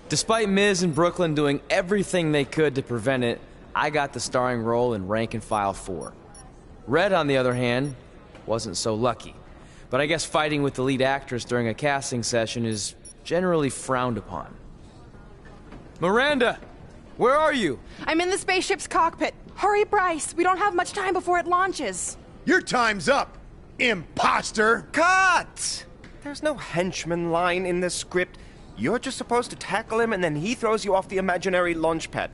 Despite Miz and Brooklyn doing everything they could to prevent it, I got the starring role in Rank and File 4. Red, on the other hand, wasn't so lucky. But I guess fighting with the lead actress during a casting session is generally frowned upon. Miranda! Where are you? I'm in the spaceship's cockpit. Hurry, Bryce. We don't have much time before it launches. Your time's up, imposter! Cut! There's no henchman line in this script. You're just supposed to tackle him and then he throws you off the imaginary launch pad.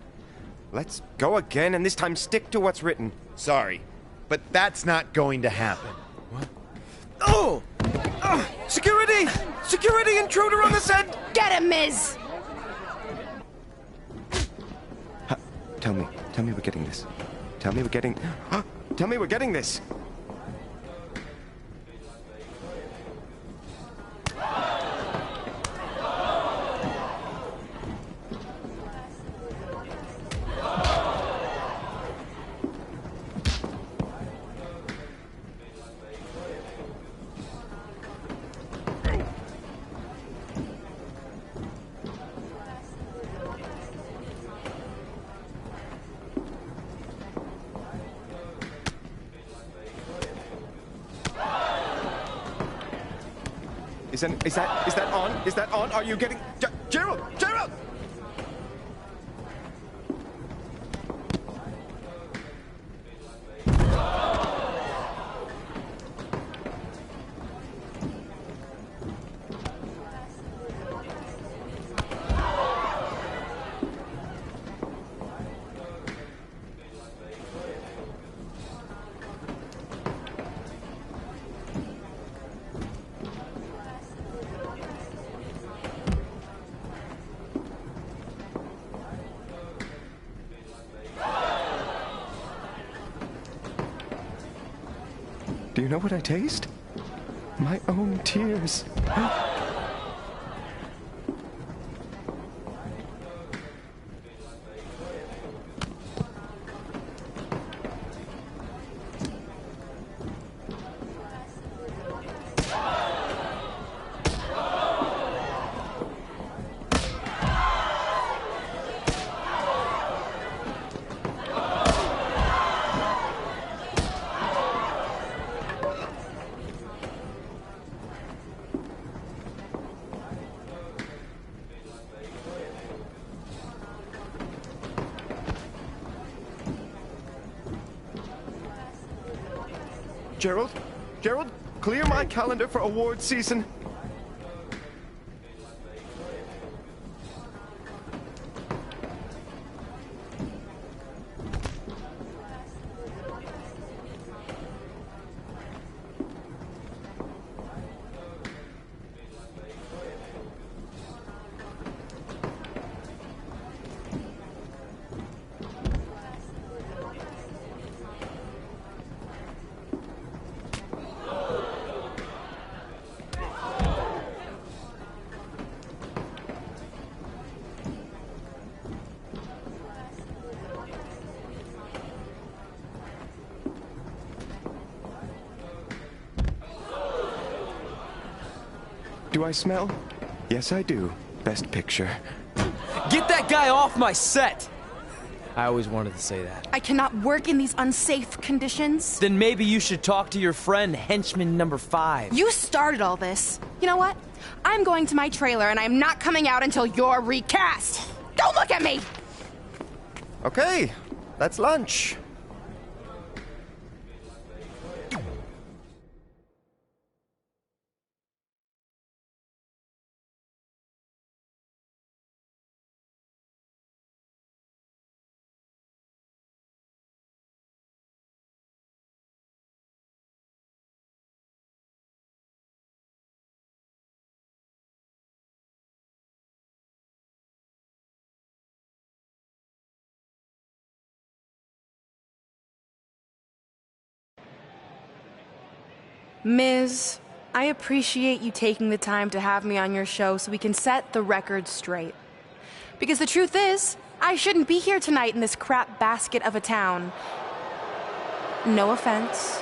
Let's go again and this time stick to what's written. Sorry, but that's not going to happen. What? Oh! Security! Security intruder on the set! Get him, Miz! Tell me we're getting this. Tell me we're getting this. Is that on? Is that on? Are you getting... Gerald! Gerald! Do you know what I taste? My own tears. Gerald? Gerald, clear my calendar for award season. Do I smell? Yes, I do. Best picture. Get that guy off my set! I always wanted to say that. I cannot work in these unsafe conditions. Then maybe you should talk to your friend, henchman number 5. You started all this. You know what? I'm going to my trailer and I'm not coming out until you're recast. Don't look at me! Okay, that's lunch. Miz, I appreciate you taking the time to have me on your show so we can set the record straight. Because the truth is, I shouldn't be here tonight in this crap basket of a town. No offense.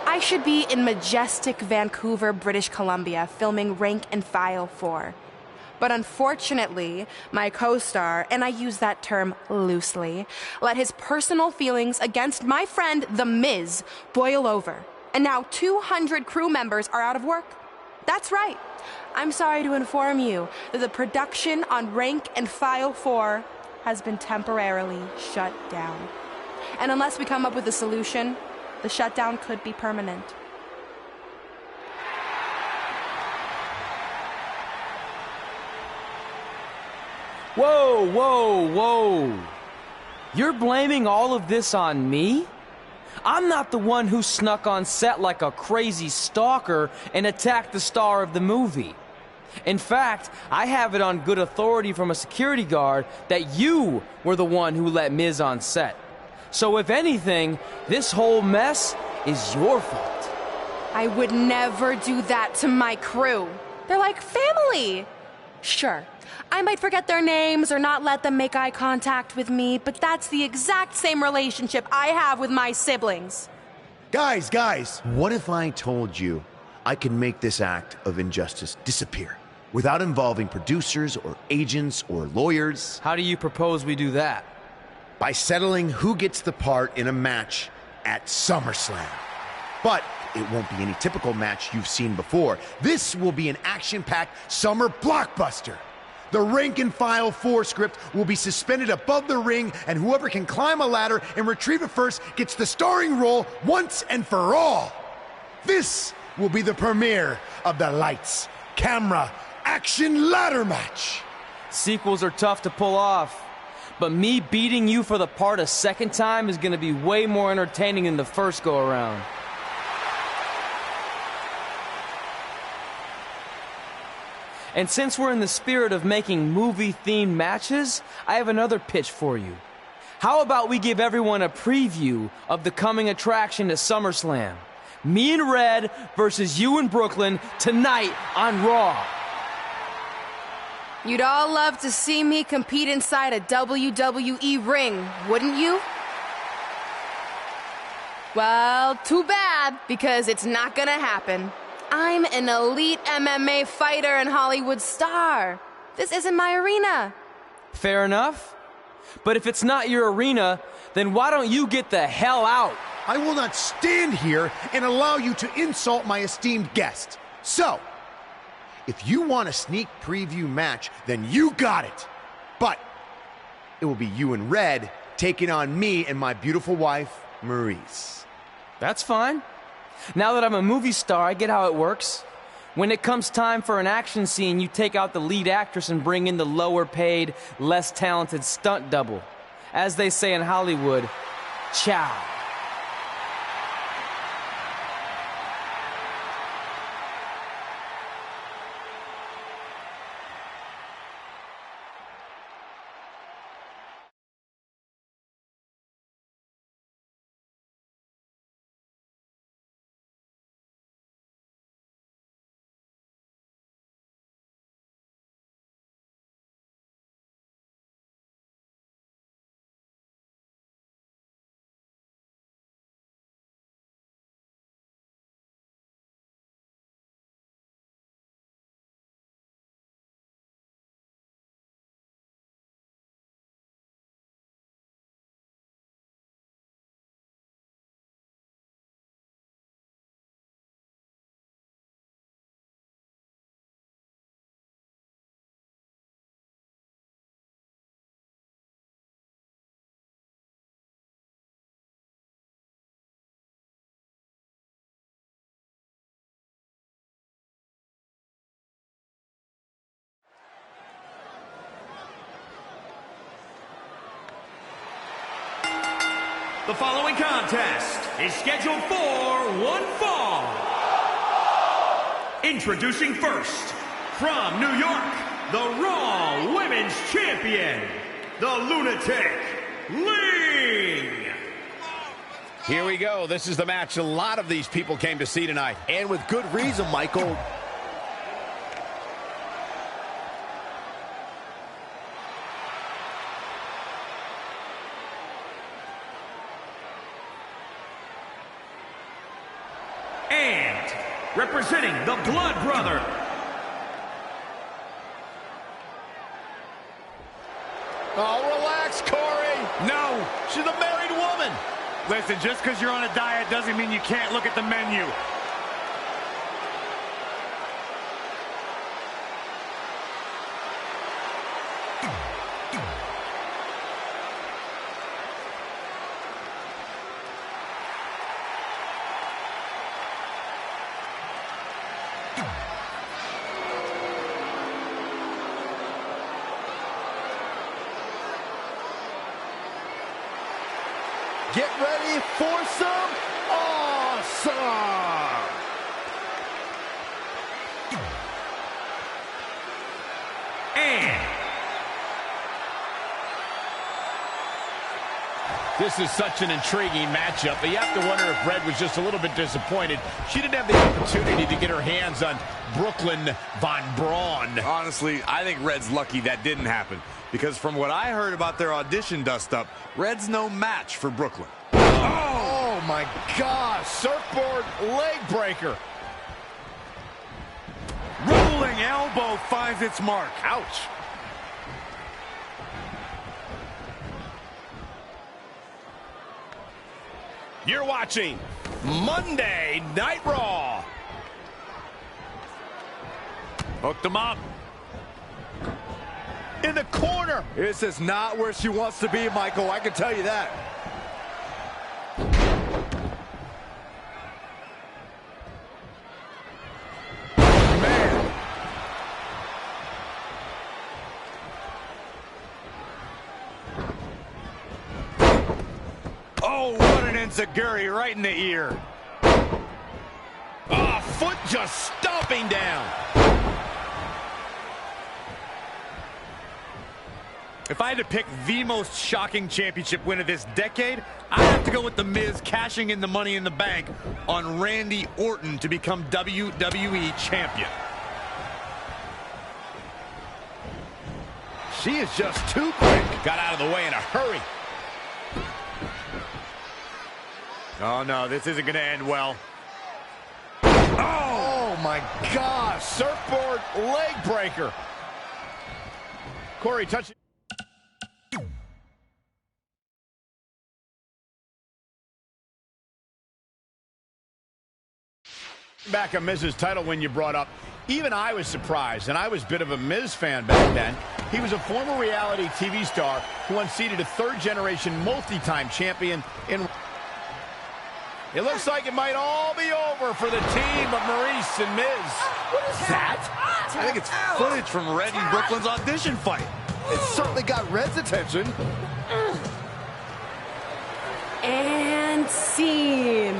I should be in majestic Vancouver, British Columbia, filming Rank and File 4. But unfortunately, my co-star, and I use that term loosely, let his personal feelings against my friend, The Miz, boil over. And now 200 crew members are out of work. That's right. I'm sorry to inform you that the production on Rank and File 4 has been temporarily shut down. And unless we come up with a solution, the shutdown could be permanent. Whoa, whoa, whoa. You're blaming all of this on me? I'm not the one who snuck on set like a crazy stalker and attacked the star of the movie. In fact, I have it on good authority from a security guard that you were the one who let Miz on set. So if anything, this whole mess is your fault. I would never do that to my crew. They're like family. Sure, I might forget their names or not let them make eye contact with me, but that's the exact same relationship I have with my siblings. Guys, what if I told you I can make this act of injustice disappear without involving producers or agents or lawyers? How do you propose we do that? By settling who gets the part in a match at SummerSlam. But it won't be any typical match you've seen before. This will be an action-packed summer blockbuster. The Rank and File 4 script will be suspended above the ring, and whoever can climb a ladder and retrieve it first gets the starring role once and for all. This will be the premiere of the lights, camera, action ladder match. Sequels are tough to pull off, but me beating you for the part a second time is gonna be way more entertaining than the first go-around. And since we're in the spirit of making movie-themed matches, I have another pitch for you. How about we give everyone a preview of the coming attraction to SummerSlam? Me and Red versus you in Brooklyn tonight on Raw. You'd all love to see me compete inside a WWE ring, wouldn't you? Well, too bad, because it's not gonna happen. I'm an elite MMA fighter and Hollywood star. This isn't my arena. Fair enough. But if it's not your arena, then why don't you get the hell out? I will not stand here and allow you to insult my esteemed guest. So, if you want a sneak preview match, then you got it. But it will be you and Red taking on me and my beautiful wife, Maurice. That's fine. Now that I'm a movie star, I get how it works. When it comes time for an action scene, you take out the lead actress and bring in the lower-paid, less talented stunt double. As they say in Hollywood, ciao. The following contest is scheduled for one fall. Introducing first, from New York, the Raw Women's Champion, the Lunatic Ling. Here we go. This is the match a lot of these people came to see tonight. And with good reason, Michael. And representing the Blood Brother. Oh, relax, Corey. No, she's a married woman. Listen, just because you're on a diet doesn't mean you can't look at the menu. Get ready for some awesome! And this is such an intriguing matchup, but you have to wonder if Red was just a little bit disappointed. She didn't have the opportunity to get her hands on Brooklyn Von Braun. Honestly, I think Red's lucky that didn't happen. Because from what I heard about their audition dust-up, Red's no match for Brooklyn. Oh my gosh, surfboard leg breaker. Rolling elbow finds its mark. Ouch. You're watching Monday Night Raw. Hooked him up. In the corner. This is not where she wants to be, Michael. I can tell you that. Man. Oh, what an enziguri right in the ear. Oh, foot just stomping down. If I had to pick the most shocking championship win of this decade, I'd have to go with The Miz cashing in the Money in the Bank on Randy Orton to become WWE Champion. She is just too quick. Got out of the way in a hurry. Oh, no, this isn't going to end well. Oh, my gosh. Surfboard leg breaker. Corey, touch. Back on Miz's title win you brought up. Even I was surprised, and I was a bit of a Miz fan back then. He was a former reality TV star who unseated a third-generation multi-time champion in... It looks like it might all be over for the team of Maurice and Miz. What is that? I think it's footage from Red and Brooklyn's audition fight. It certainly got Red's attention. And scene.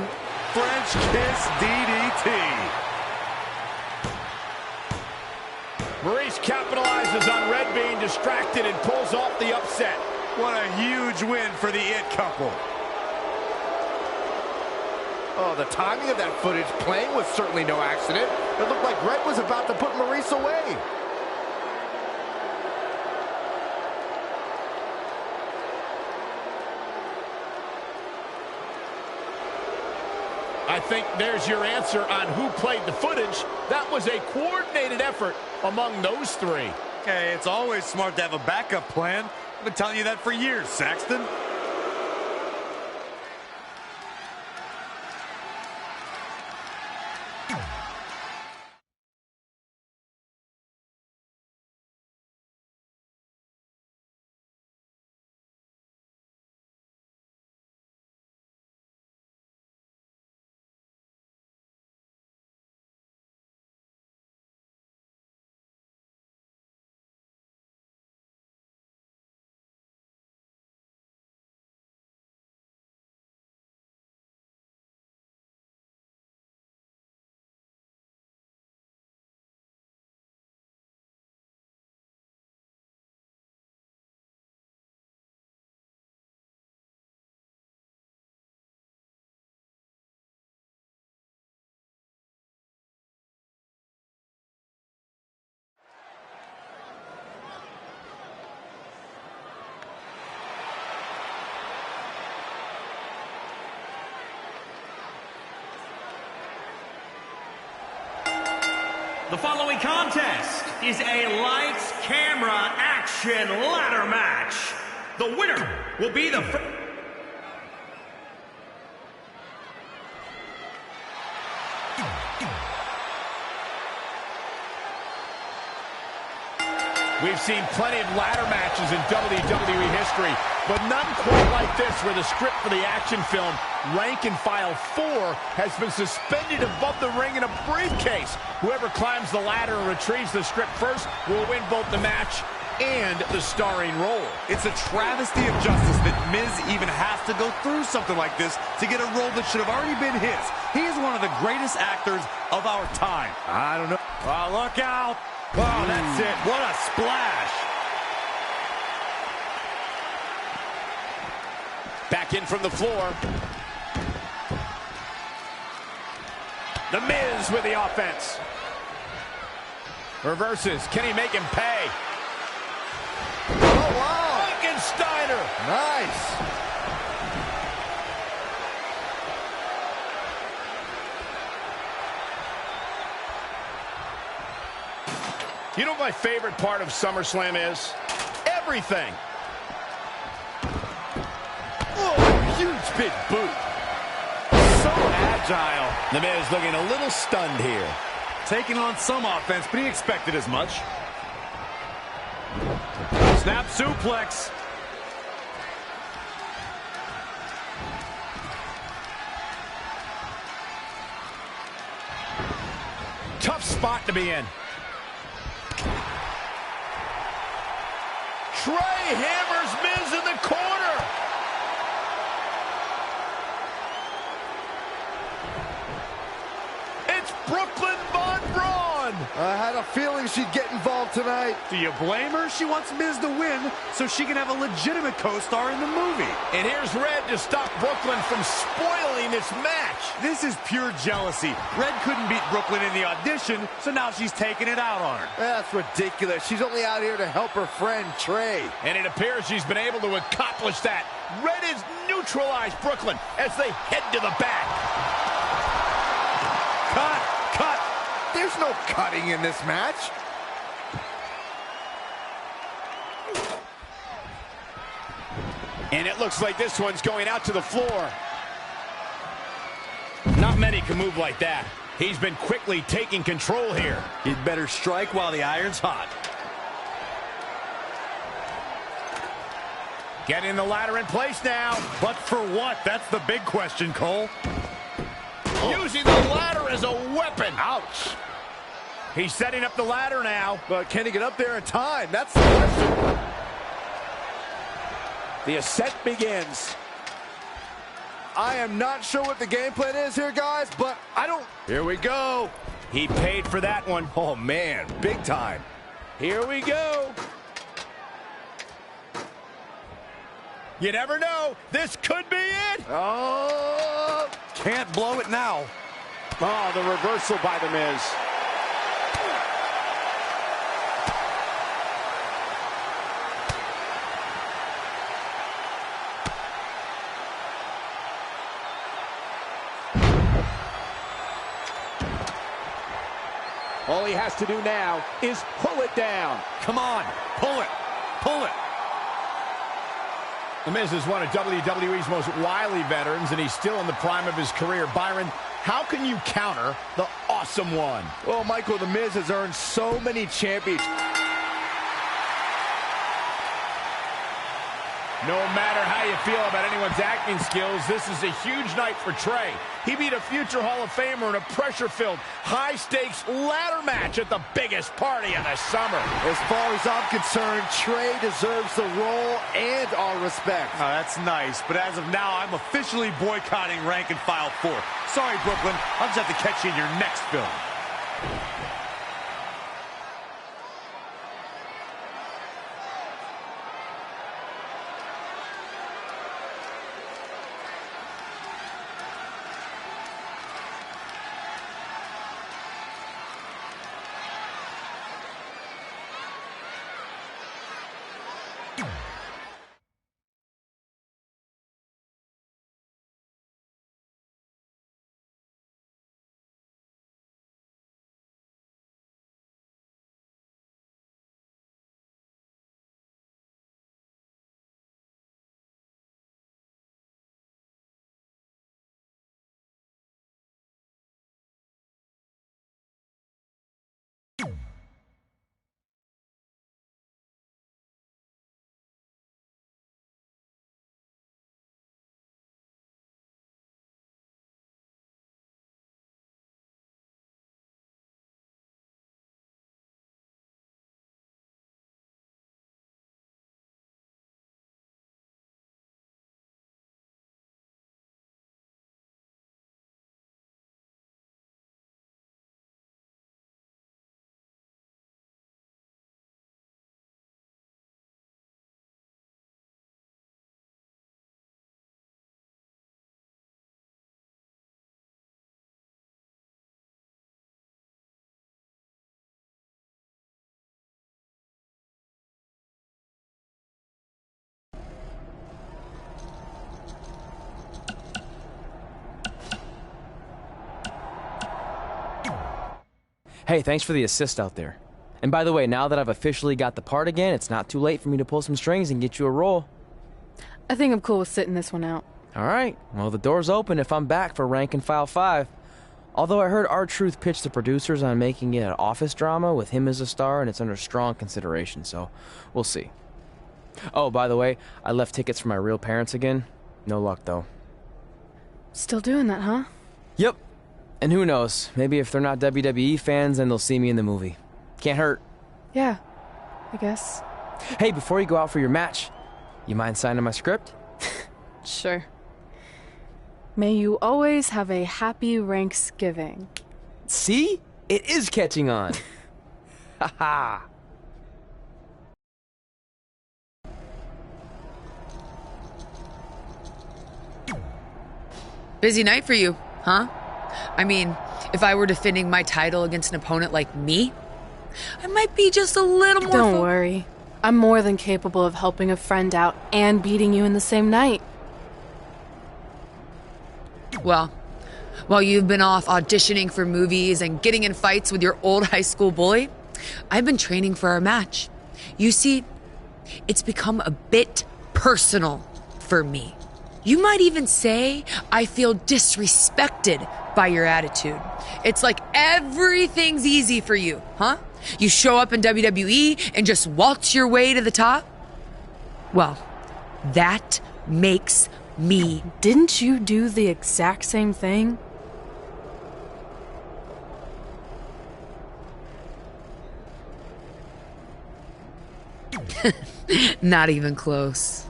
French kiss DDT. Maurice capitalizes on Red being distracted and pulls off the upset. What a huge win for the It couple. Oh, the timing of that footage playing was certainly no accident. It looked like Red was about to put Maurice away. I think there's your answer on who played the footage. That was a coordinated effort among those three. Okay, it's always smart to have a backup plan. I've been telling you that for years, Saxton. The following contest is a lights, camera, action ladder match. The winner will be the We've seen plenty of ladder matches in WWE history, but none quite like this, where the script for the action film, Rank and File 4, has been suspended above the ring in a briefcase. Whoever climbs the ladder and retrieves the script first will win both the match and the starring role. It's a travesty of justice that Miz even has to go through something like this to get a role that should have already been his. He is one of the greatest actors of our time. I don't know. Oh, look out. Oh, that's it. What a splash. Back in from the floor. The Miz with the offense. Reverses. Can he make him pay? Oh, wow. Steiner. Nice. You know what my favorite part of SummerSlam is? Everything. Oh, huge big boot. So agile. The Miz looking a little stunned here. Taking on some offense, but he expected as much. Snap suplex. Tough spot to be in. Trey hammers Miz in the corner. It's Brooklyn Von Braun. I had a feeling she'd get involved tonight. Do you blame her? She wants Miz to win so she can have a legitimate co-star in the movie. And here's Red to stop Brooklyn from spoiling this match. This is pure jealousy. Red couldn't beat Brooklyn in the audition, so now she's taking it out on her. That's ridiculous. She's only out here to help her friend Trey. And it appears she's been able to accomplish that. Red has neutralized Brooklyn as they head to the back. Cut! There's no cutting in this match. And it looks like this one's going out to the floor. Not many can move like that. He's been quickly taking control here. He'd better strike while the iron's hot. Getting the ladder in place now. But for what? That's the big question, Cole. Using the ladder as a weapon. Ouch. He's setting up the ladder now. But can he get up there in time? That's the question. The ascent begins. I am not sure what the game plan is here, guys, but I don't... Here we go. He paid for that one. Oh, man, big time. Here we go. You never know. This could be it. Oh, can't blow it now. Oh, the reversal by the Miz. All he has to do now is pull it down. Come on, pull it, pull it. The Miz is one of WWE's most wily veterans, and he's still in the prime of his career. Byron, how can you counter the awesome one? Well, Michael, The Miz has earned so many championships. No matter how you feel about anyone's acting skills, this is a huge night for Trey. He beat a future Hall of Famer in a pressure-filled, high-stakes ladder match at the biggest party of the summer. As far as I'm concerned, Trey deserves the role and our respect. Oh, that's nice, but as of now, I'm officially boycotting Rank and File 4. Sorry, Brooklyn. I'll just have to catch you in your next film. Hey, thanks for the assist out there. And by the way, now that I've officially got the part again, it's not too late for me to pull some strings and get you a role. I think I'm cool with sitting this one out. All right. Well, the door's open if I'm back for Rank and File 5. Although I heard R-Truth pitch the producers on making it an office drama with him as a star, and it's under strong consideration, so we'll see. Oh, by the way, I left tickets for my real parents again. No luck, though. Still doing that, huh? Yep. And who knows, maybe if they're not WWE fans, then they'll see me in the movie. Can't hurt. Yeah, I guess. Hey, before you go out for your match, you mind signing my script? Sure. May you always have a happy Ranksgiving. See? It is catching on. Haha. Busy night for you, huh? I mean, if I were defending my title against an opponent like me, I might be just a little more... Don't worry. I'm more than capable of helping a friend out and beating you in the same night. Well, while you've been off auditioning for movies and getting in fights with your old high school bully, I've been training for our match. You see, it's become a bit personal for me. You might even say I feel disrespected by your attitude. It's like everything's easy for you, huh? You show up in WWE and just waltz your way to the top? Well, that makes me. Didn't you do the exact same thing? Not even close.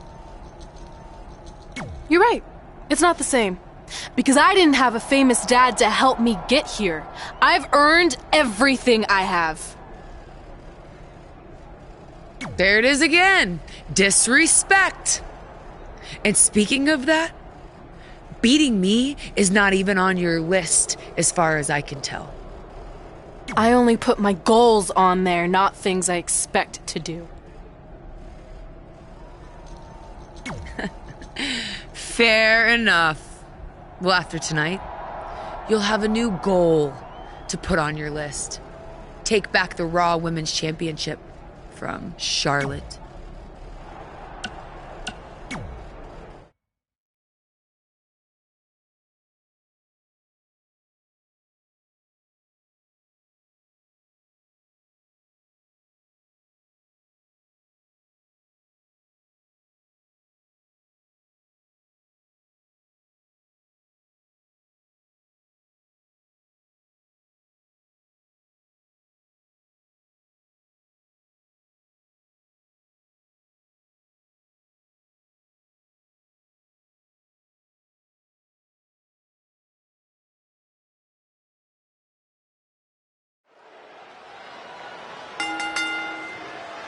You're right. It's not the same. Because I didn't have a famous dad to help me get here. I've earned everything I have. There it is again. Disrespect. And speaking of that, beating me is not even on your list as far as I can tell. I only put my goals on there, not things I expect to do. Fair enough. Well, after tonight, you'll have a new goal to put on your list. Take back the Raw Women's Championship from Charlotte.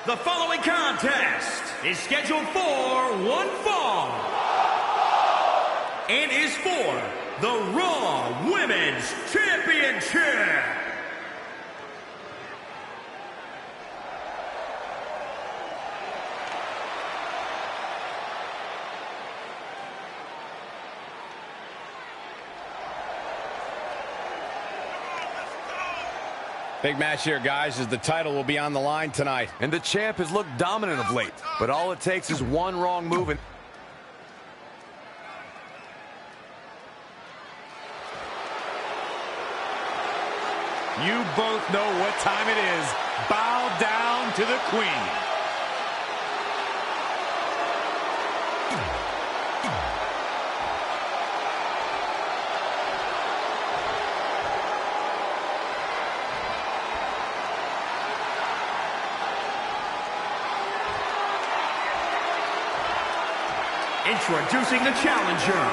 The following contest is scheduled for one fall and is for the Raw Women's Championship. Big match here, guys, as the title will be on the line tonight. And the champ has looked dominant of late, but all it takes is one wrong move. And you both know what time it is. Bow down to the queen. Introducing the challenger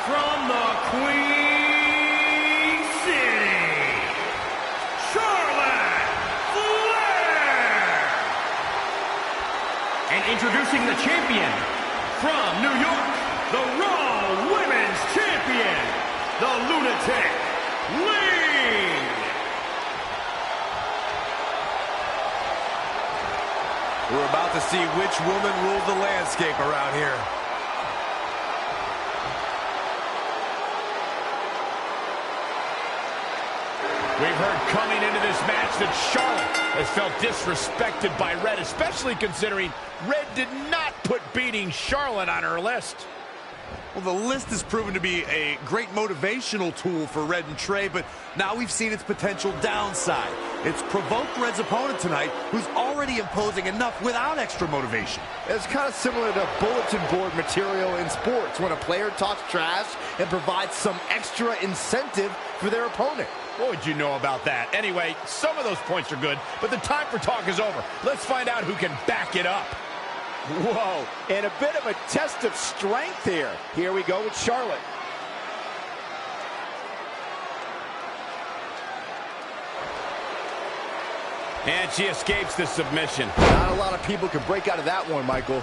from the Queen City, Charlotte Flair. And introducing the champion from New York, the Raw Women's Champion, the Lunatic Lee. We're about to see which woman rules the landscape around here. We've heard coming into this match that Charlotte has felt disrespected by Red, especially considering Red did not put beating Charlotte on her list. Well, the list has proven to be a great motivational tool for Red and Trey, but now we've seen its potential downside. It's provoked Red's opponent tonight, who's already imposing enough without extra motivation. It's kind of similar to bulletin board material in sports when a player talks trash and provides some extra incentive for their opponent. What would you know about that? Anyway, some of those points are good, but the time for talk is over. Let's find out who can back it up. Whoa, and a bit of a test of strength here. Here we go with Charlotte. And she escapes the submission. Not a lot of people could break out of that one, Michael.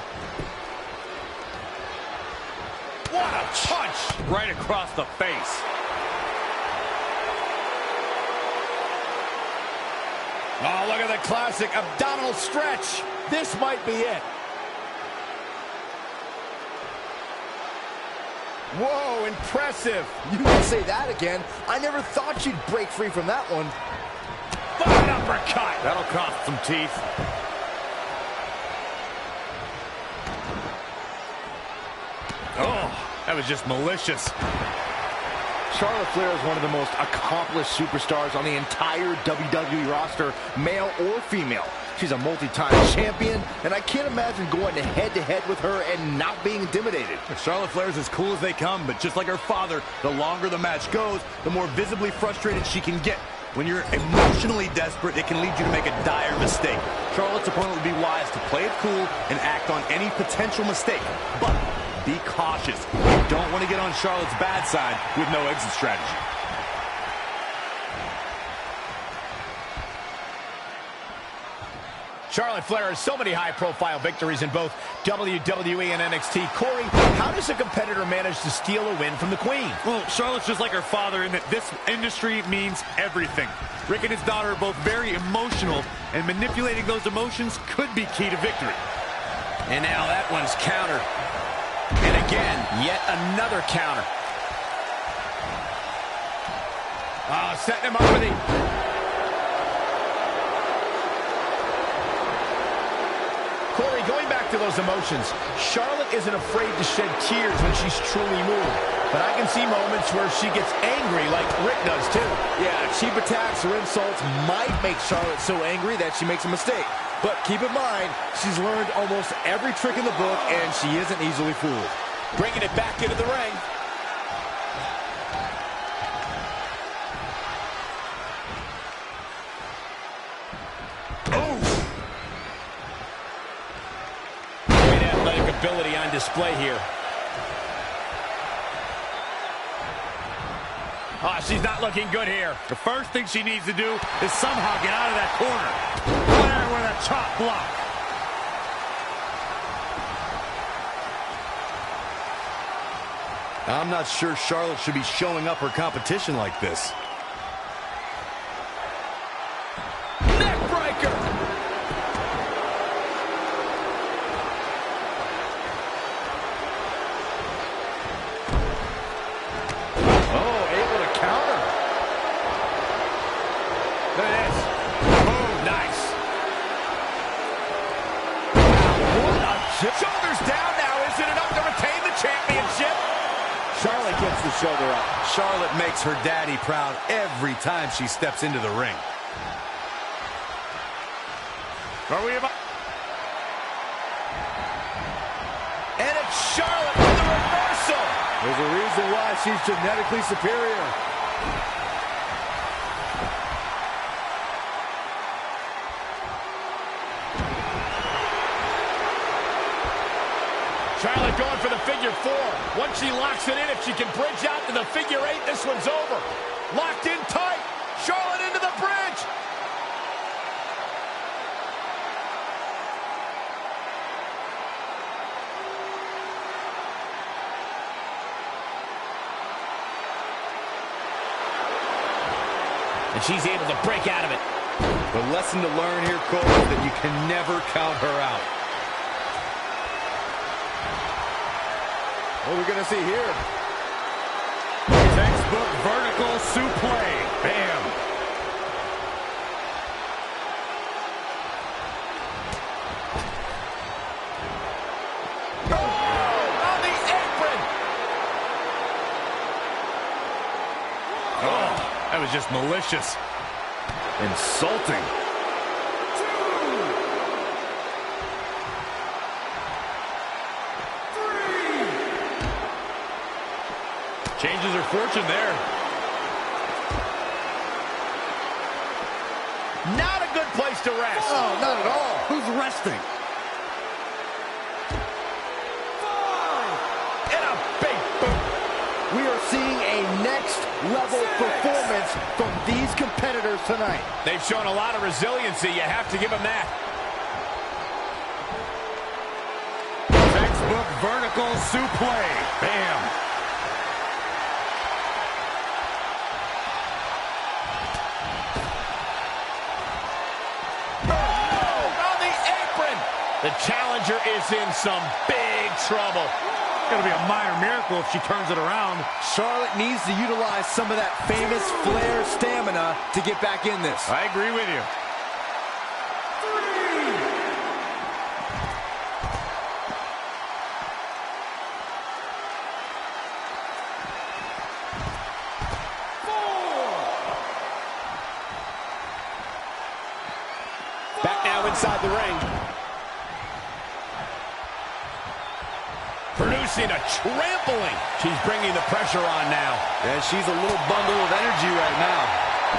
What a punch! Right across the face. Oh, look at the classic abdominal stretch. This might be it. Whoa, impressive. You can say that again. I never thought she'd break free from that one. Fine uppercut. That'll cost some teeth. Oh, that was just malicious. Charlotte Flair is one of the most accomplished superstars on the entire WWE roster, male or female. She's a multi-time champion, and I can't imagine going head-to-head with her and not being intimidated. Charlotte Flair's as cool as they come, but just like her father, the longer the match goes, the more visibly frustrated she can get. When you're emotionally desperate, it can lead you to make a dire mistake. Charlotte's opponent would be wise to play it cool and act on any potential mistake, but be cautious. You don't want to get on Charlotte's bad side with no exit strategy. Charlotte Flair has so many high-profile victories in both WWE and NXT. Corey, how does a competitor manage to steal a win from the Queen? Well, Charlotte's just like her father in that this industry means everything. Rick and his daughter are both very emotional, and manipulating those emotions could be key to victory. And now that one's countered. And again, yet another counter. Oh, setting him up with the... Corey, going back to those emotions, Charlotte isn't afraid to shed tears when she's truly moved. But I can see moments where she gets angry like Rick does too. Yeah, cheap attacks or insults might make Charlotte so angry that she makes a mistake. But keep in mind, she's learned almost every trick in the book, and she isn't easily fooled. Bringing it back into the ring. Ability on display here. Oh, she's not looking good here. The first thing she needs to do is somehow get out of that corner. Flair with a chop block. I'm not sure Charlotte should be showing up her competition like this. Shoulders down now. Is it enough to retain the championship? Charlotte gets the shoulder up. Charlotte makes her daddy proud every time she steps into the ring. Are we about... And it's Charlotte with the reversal. There's a reason why she's genetically superior. Charlotte going for the figure four. Once she locks it in, if she can bridge out to the figure eight, this one's over. Locked in tight. Charlotte into the bridge. And she's able to break out of it. The lesson to learn here, Cole, is that you can never count her out. What are we going to see here? Textbook vertical suplex. Bam. That was just malicious. Insulting. Changes her fortune there. Not a good place to rest. Oh, not at all. Who's resting? And a big boot. We are seeing a next-level performance from these competitors tonight. They've shown a lot of resiliency. You have to give them that. Textbook vertical suplex. Bam. The challenger is in some big trouble. It's going to be a minor miracle if she turns it around. Charlotte needs to utilize some of that famous Flair stamina to get back in this. I agree with you. 4. Back now inside the ring. Producing a trampling. She's bringing the pressure on now. And she's a little bundle of energy right now.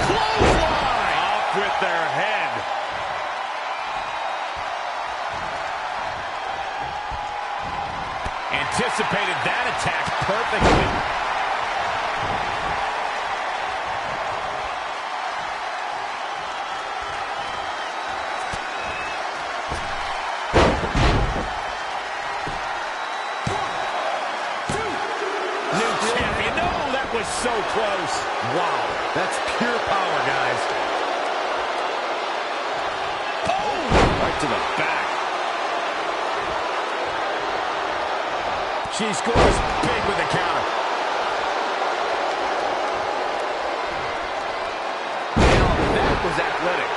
Clothesline! Off with their head. Anticipated that attack perfectly. So close. Wow, that's pure power, guys. Oh! Right to the back. She scores big with the counter. Now, that was athletic.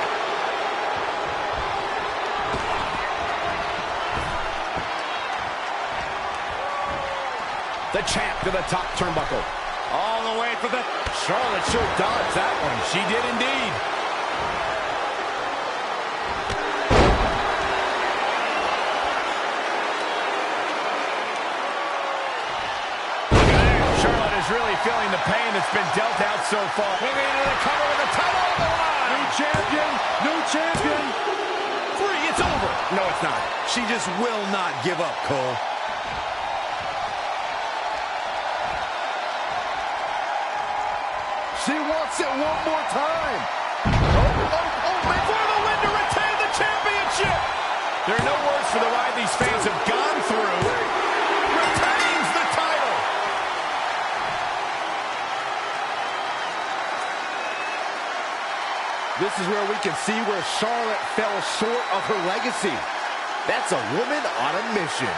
The champ to the top turnbuckle. All the way for the... Charlotte sure dodged that one. She did indeed. Charlotte is really feeling the pain that's been dealt out so far. Moving into the cover with the title on the line. New champion. New champion. 3, it's over. No, it's not. She just will not give up, Cole. She wants it one more time. For the win to retain the championship. There are no words for the ride these fans have gone through. Retains the title. This is where we can see where Charlotte fell short of her legacy. That's a woman on a mission.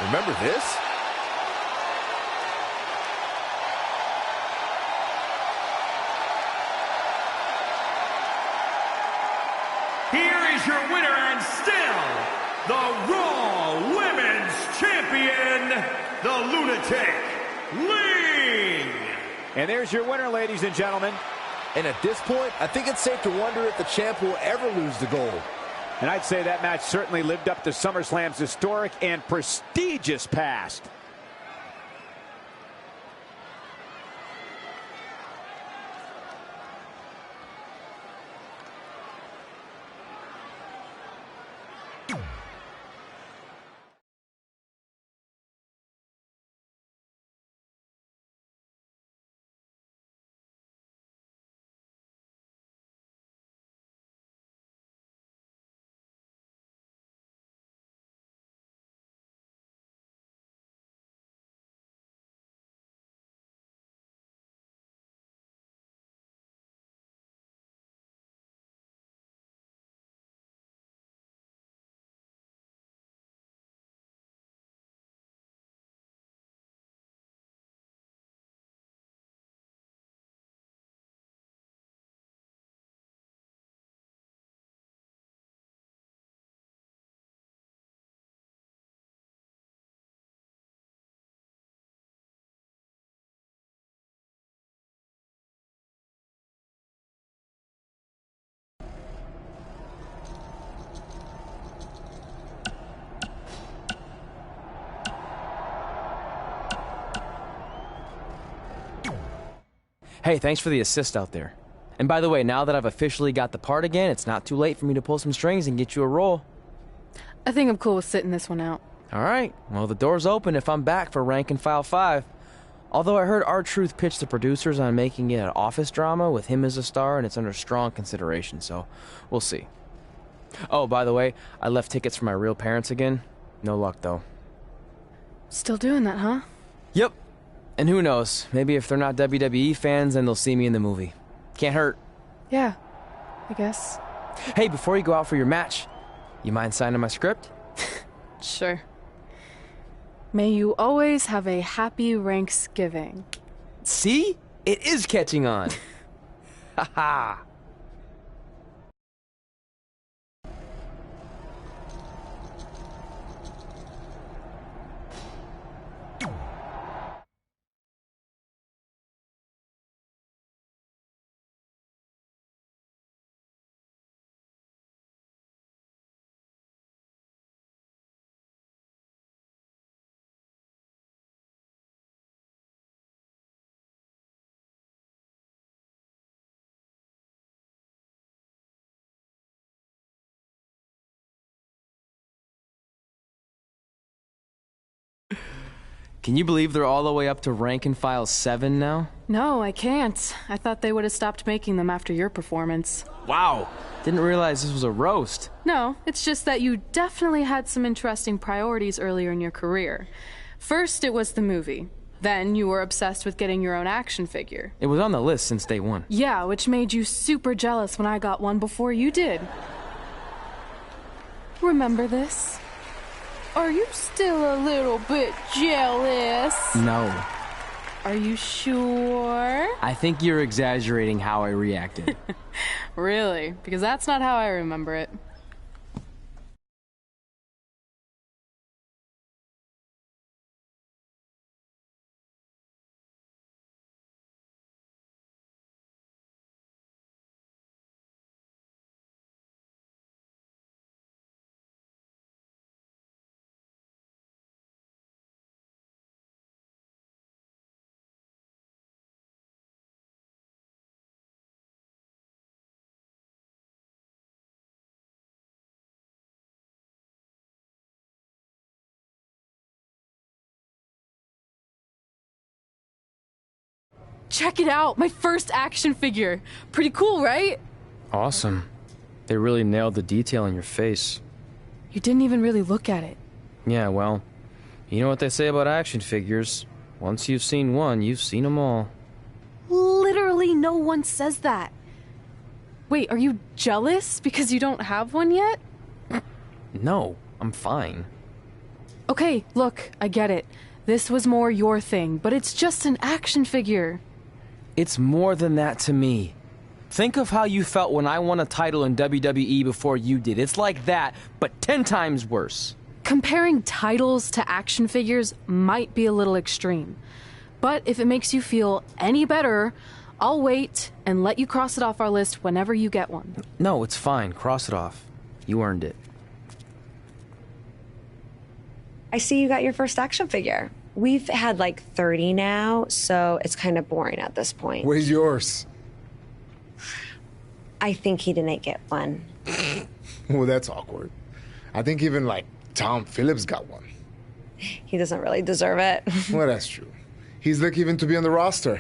Remember this? Here is your winner and still the Raw Women's Champion, the Lunatic Ling. And there's your winner, ladies and gentlemen. And at this point, I think it's safe to wonder if the champ will ever lose the gold. And I'd say that match certainly lived up to SummerSlam's historic and prestigious past. Hey, thanks for the assist out there. And by the way, now that I've officially got the part again, it's not too late for me to pull some strings and get you a role. I think I'm cool with sitting this one out. All right, well, the door's open if I'm back for Rank and File 5. Although I heard R-Truth pitch the producers on making it an office drama with him as a star, and it's under strong consideration, so we'll see. Oh, by the way, I left tickets for my real parents again. No luck, though. Still doing that, huh? Yep. And who knows, maybe if they're not WWE fans, then they'll see me in the movie. Can't hurt. Yeah, I guess. Hey, before you go out for your match, you mind signing my script? Sure. May you always have a happy Ranksgiving. See? It is catching on. Ha ha. Can you believe they're all the way up to Rank and File 7 now? No, I can't. I thought they would have stopped making them after your performance. Wow. Didn't realize this was a roast. No, it's just that you definitely had some interesting priorities earlier in your career. First, it was the movie. Then you were obsessed with getting your own action figure. It was on the list since day one. Yeah, which made you super jealous when I got one before you did. Remember this? Are you still a little bit jealous? No. Are you sure? I think you're exaggerating how I reacted. Really? Because that's not how I remember it. Check it out! My first action figure! Pretty cool, right? Awesome. They really nailed the detail in your face. You didn't even really look at it. Yeah, well, you know what they say about action figures. Once you've seen one, you've seen them all. Literally no one says that. Wait, are you jealous because you don't have one yet? No, I'm fine. Okay, look, I get it. This was more your thing, but it's just an action figure. It's more than that to me. Think of how you felt when I won a title in WWE before you did. It's like that, but 10 times worse. Comparing titles to action figures might be a little extreme. But if it makes you feel any better, I'll wait and let you cross it off our list whenever you get one. No, it's fine. Cross it off. You earned it. I see you got your first action figure. We've had like 30 now, so it's kind of boring at this point. Where's yours? I think he didn't get one. Well, that's awkward. I think even like Tom Phillips got one. He doesn't really deserve it. Well, that's true. He's lucky even to be on the roster.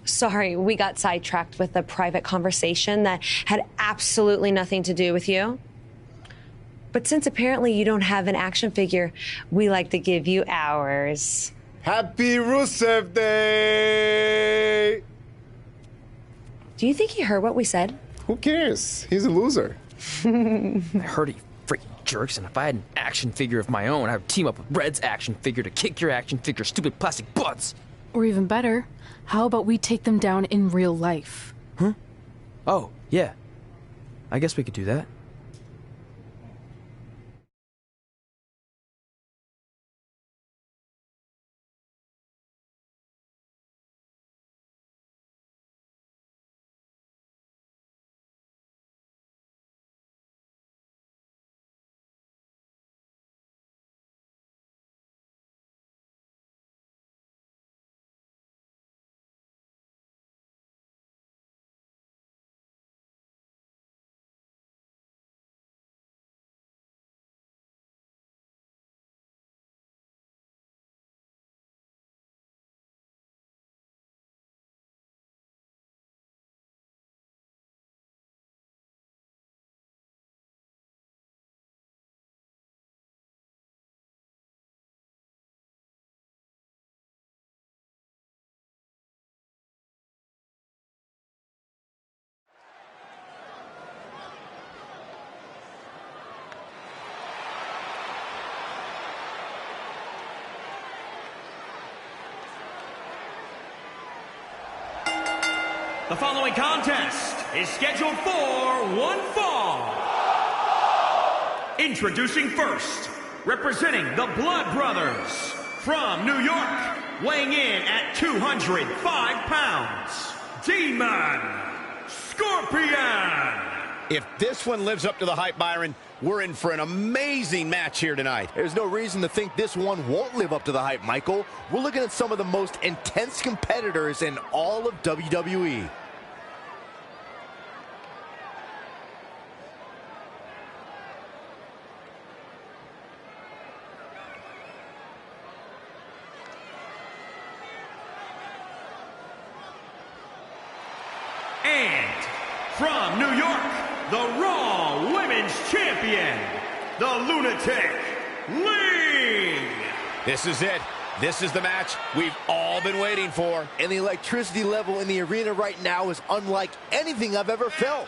Sorry, we got sidetracked with a private conversation that had absolutely nothing to do with you. But since apparently you don't have an action figure, we like to give you ours. Happy Rusev Day! Do you think he heard what we said? Who cares? He's a loser. I heard he freaking jerks, and if I had an action figure of my own, I would team up with Red's action figure to kick your action figure stupid plastic butts. Or even better, how about we take them down in real life? Huh? Oh, yeah. I guess we could do that. The following contest is scheduled for one fall. Introducing first, representing the Blood Brothers from New York, weighing in at 205 pounds, Demon Scorpion. If this one lives up to the hype, Byron, we're in for an amazing match here tonight. There's no reason to think this one won't live up to the hype, Michael. We're looking at some of the most intense competitors in all of WWE. And from New York, the Raw Women's Champion, the Lunatic League. This is it. This is the match we've all been waiting for. And the electricity level in the arena right now is unlike anything I've ever felt.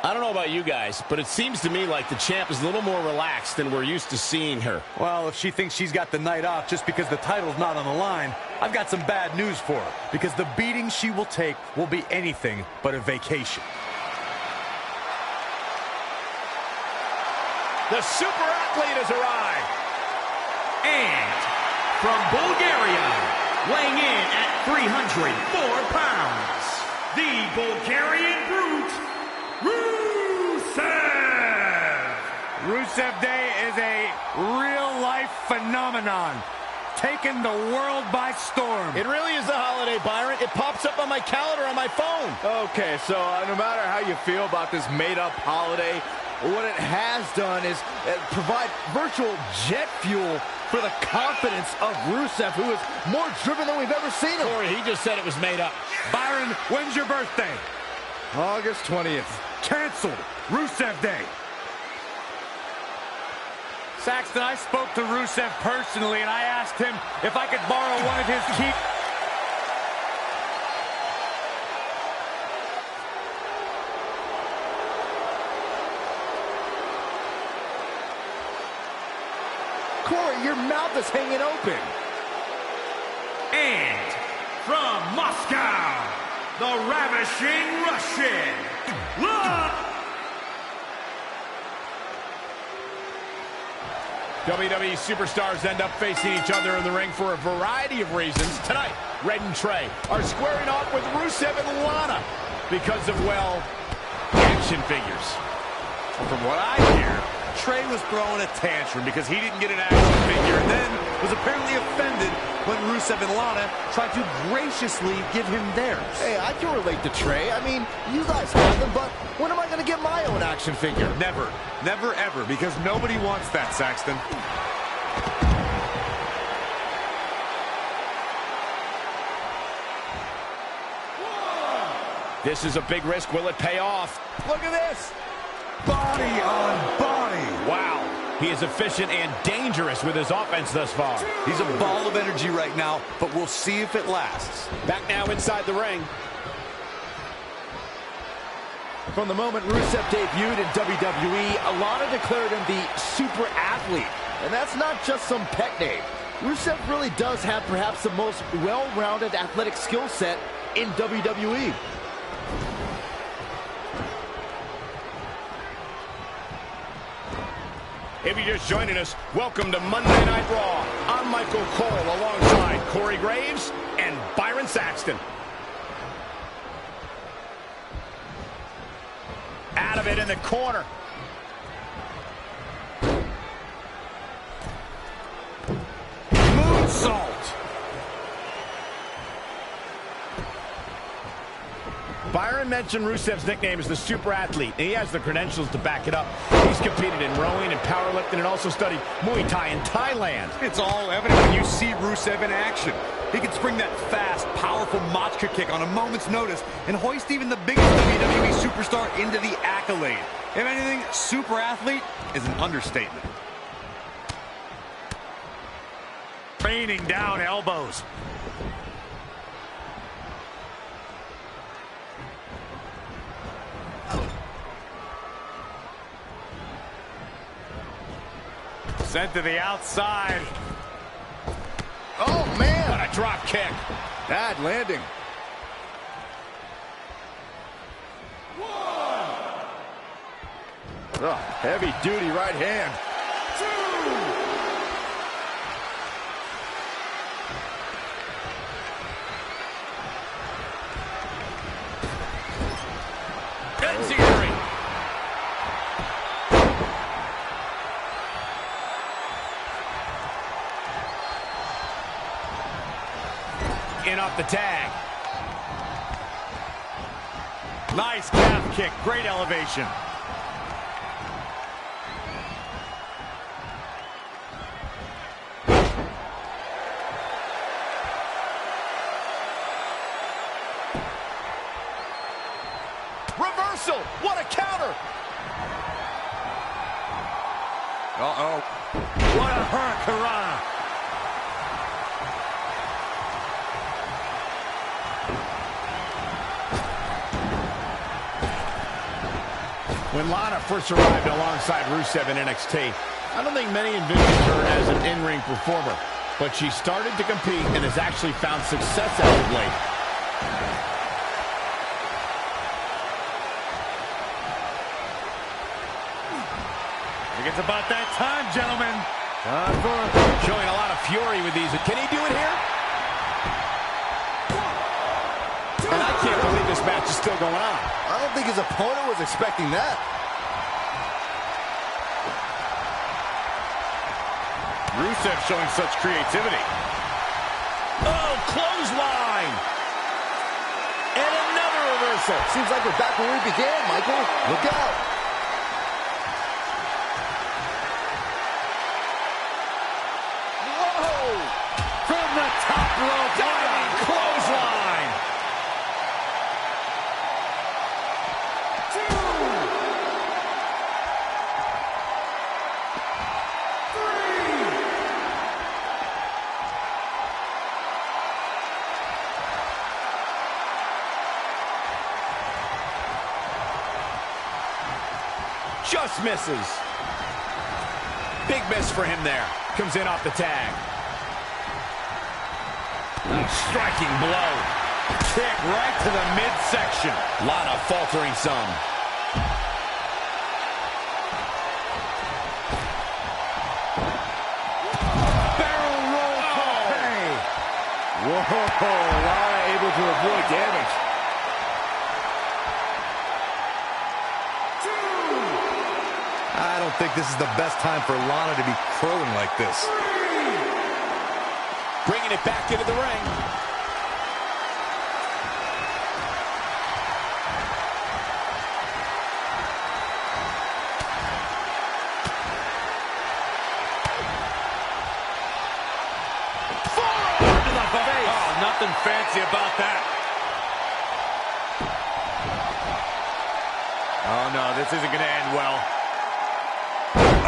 I don't know about you guys, but it seems to me like the champ is a little more relaxed than we're used to seeing her. Well, if she thinks she's got the night off just because the title's not on the line, I've got some bad news for her, because the beating she will take will be anything but a vacation. The super athlete has arrived. And from Bulgaria, weighing in at 304 pounds, the Bulgarian Brute, Rusev Day is a real-life phenomenon, taking the world by storm. It really is a holiday, Byron. It pops up on my calendar on my phone. Okay, so no matter how you feel about this made-up holiday, what it has done is provide virtual jet fuel for the confidence of Rusev, who is more driven than we've ever seen him. Corey, he just said it was made up. Byron, when's your birthday? August 20th. Canceled. Rusev Day. Saxton, I spoke to Rusev personally, and I asked him if I could borrow one of his key. Corey, your mouth is hanging open. And from Moscow, the Ravishing Russian, WWE superstars end up facing each other in the ring for a variety of reasons. Tonight, Red and Trey are squaring off with Rusev and Lana because of, well, action figures. From what I hear, Trey was throwing a tantrum because he didn't get an action figure and then was apparently offended when Rusev and Lana tried to graciously give him theirs. Hey, I can relate to Trey. I mean, you guys have them, but when am I going to get my own action figure? Never. Never, ever, because nobody wants that, Saxton. This is a big risk. Will it pay off? Look at this. Body on body. Wow. He is efficient and dangerous with his offense thus far. He's a ball of energy right now, but we'll see if it lasts. Back now inside the ring. From the moment Rusev debuted in WWE, Alana declared him the super athlete. And that's not just some pet name. Rusev really does have perhaps the most well-rounded athletic skill set in WWE. If you're just joining us, welcome to Monday Night Raw. I'm Michael Cole alongside Corey Graves and Byron Saxton. Out of it in the corner. Moonsault. Byron mentioned Rusev's nickname is the super athlete, and he has the credentials to back it up. He's competed in rowing and powerlifting and also studied Muay Thai in Thailand. It's all evident when you see Rusev in action. He can spring that fast, powerful Machka kick on a moment's notice and hoist even the biggest WWE superstar into the accolade. If anything, super athlete is an understatement. Raining down elbows. Sent to the outside. Oh, man. What a drop kick. Bad landing. Oh, heavy duty right hand. In off the tag. Nice calf kick. Great elevation. Reversal. What a counter. Uh-oh. What a hurricanrana. When Lana first arrived alongside Rusev in NXT, I don't think many envisioned her as an in-ring performer, but she started to compete and has actually found success as of late. I think it's about that time, gentlemen. Showing a lot of fury with these. Can he do it here? And I can't believe this match is still going on. I don't think his opponent was expecting that. Rusev showing such creativity. Oh, clothesline! And another reversal. Seems like we're back where we began, Michael. Look out. Whoa! From the top rope, diving clothesline. Just misses. Big miss for him there. Comes in off the tag. Striking blow. Kick right to the midsection. Lana faltering some. Barrel roll Corpay. Whoa, Lana able to avoid damage. I don't think this is the best time for Lana to be crowing like this. Bringing it back into the ring. Forearm to the face. Oh, nothing fancy about that. Oh, no, this isn't going to end well.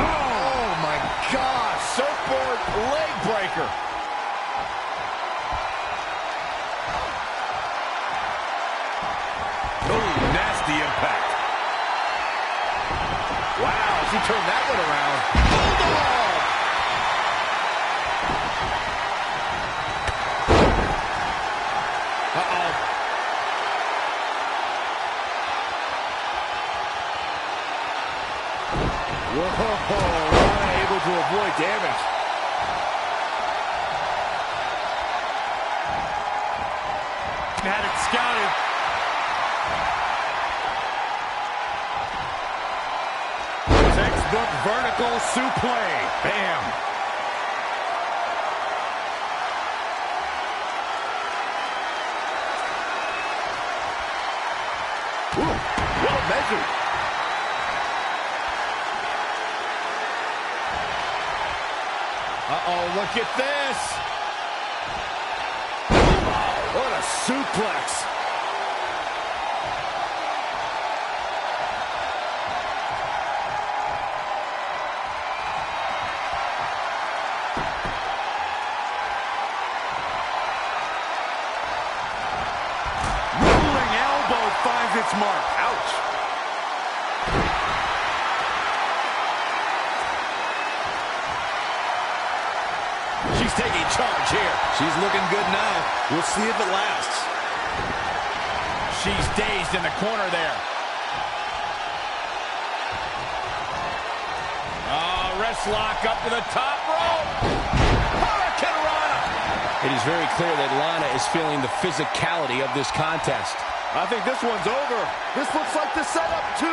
Oh, my gosh. Surfboard leg breaker. Oh, nasty impact. Wow, she turned that one around. Bulldog. Uh-oh. Whoa, Lana able to avoid damage. Had it scouted. Textbook vertical suplex. Bam. Ooh, well measured. Uh-oh, look at this. What a suplex. Rolling elbow finds its mark. Ouch. She's taking charge here. She's looking good now. We'll see if it lasts. She's dazed in the corner there. Wrist lock up to the top rope. Carrera. It is very clear that Lana is feeling the physicality of this contest. I think this one's over. This looks like the setup to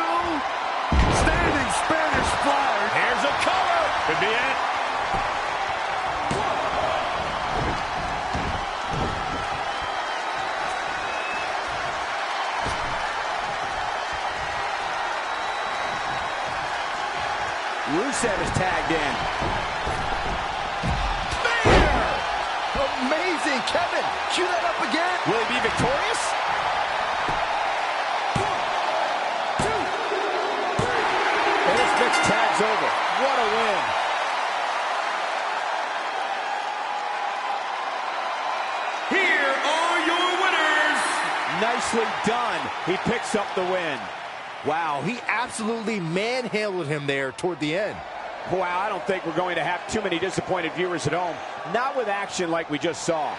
standing Spanish fly. Here's a cover. Could be it. Rusev is tagged in. There! Amazing, Kevin. Cue that up again. Will he be victorious? 1, 2, 3. And this mixed tag's over. What a win. Here are your winners. Nicely done. He picks up the win. Wow, he absolutely manhandled him there toward the end. Wow, I don't think we're going to have too many disappointed viewers at home. Not with action like we just saw.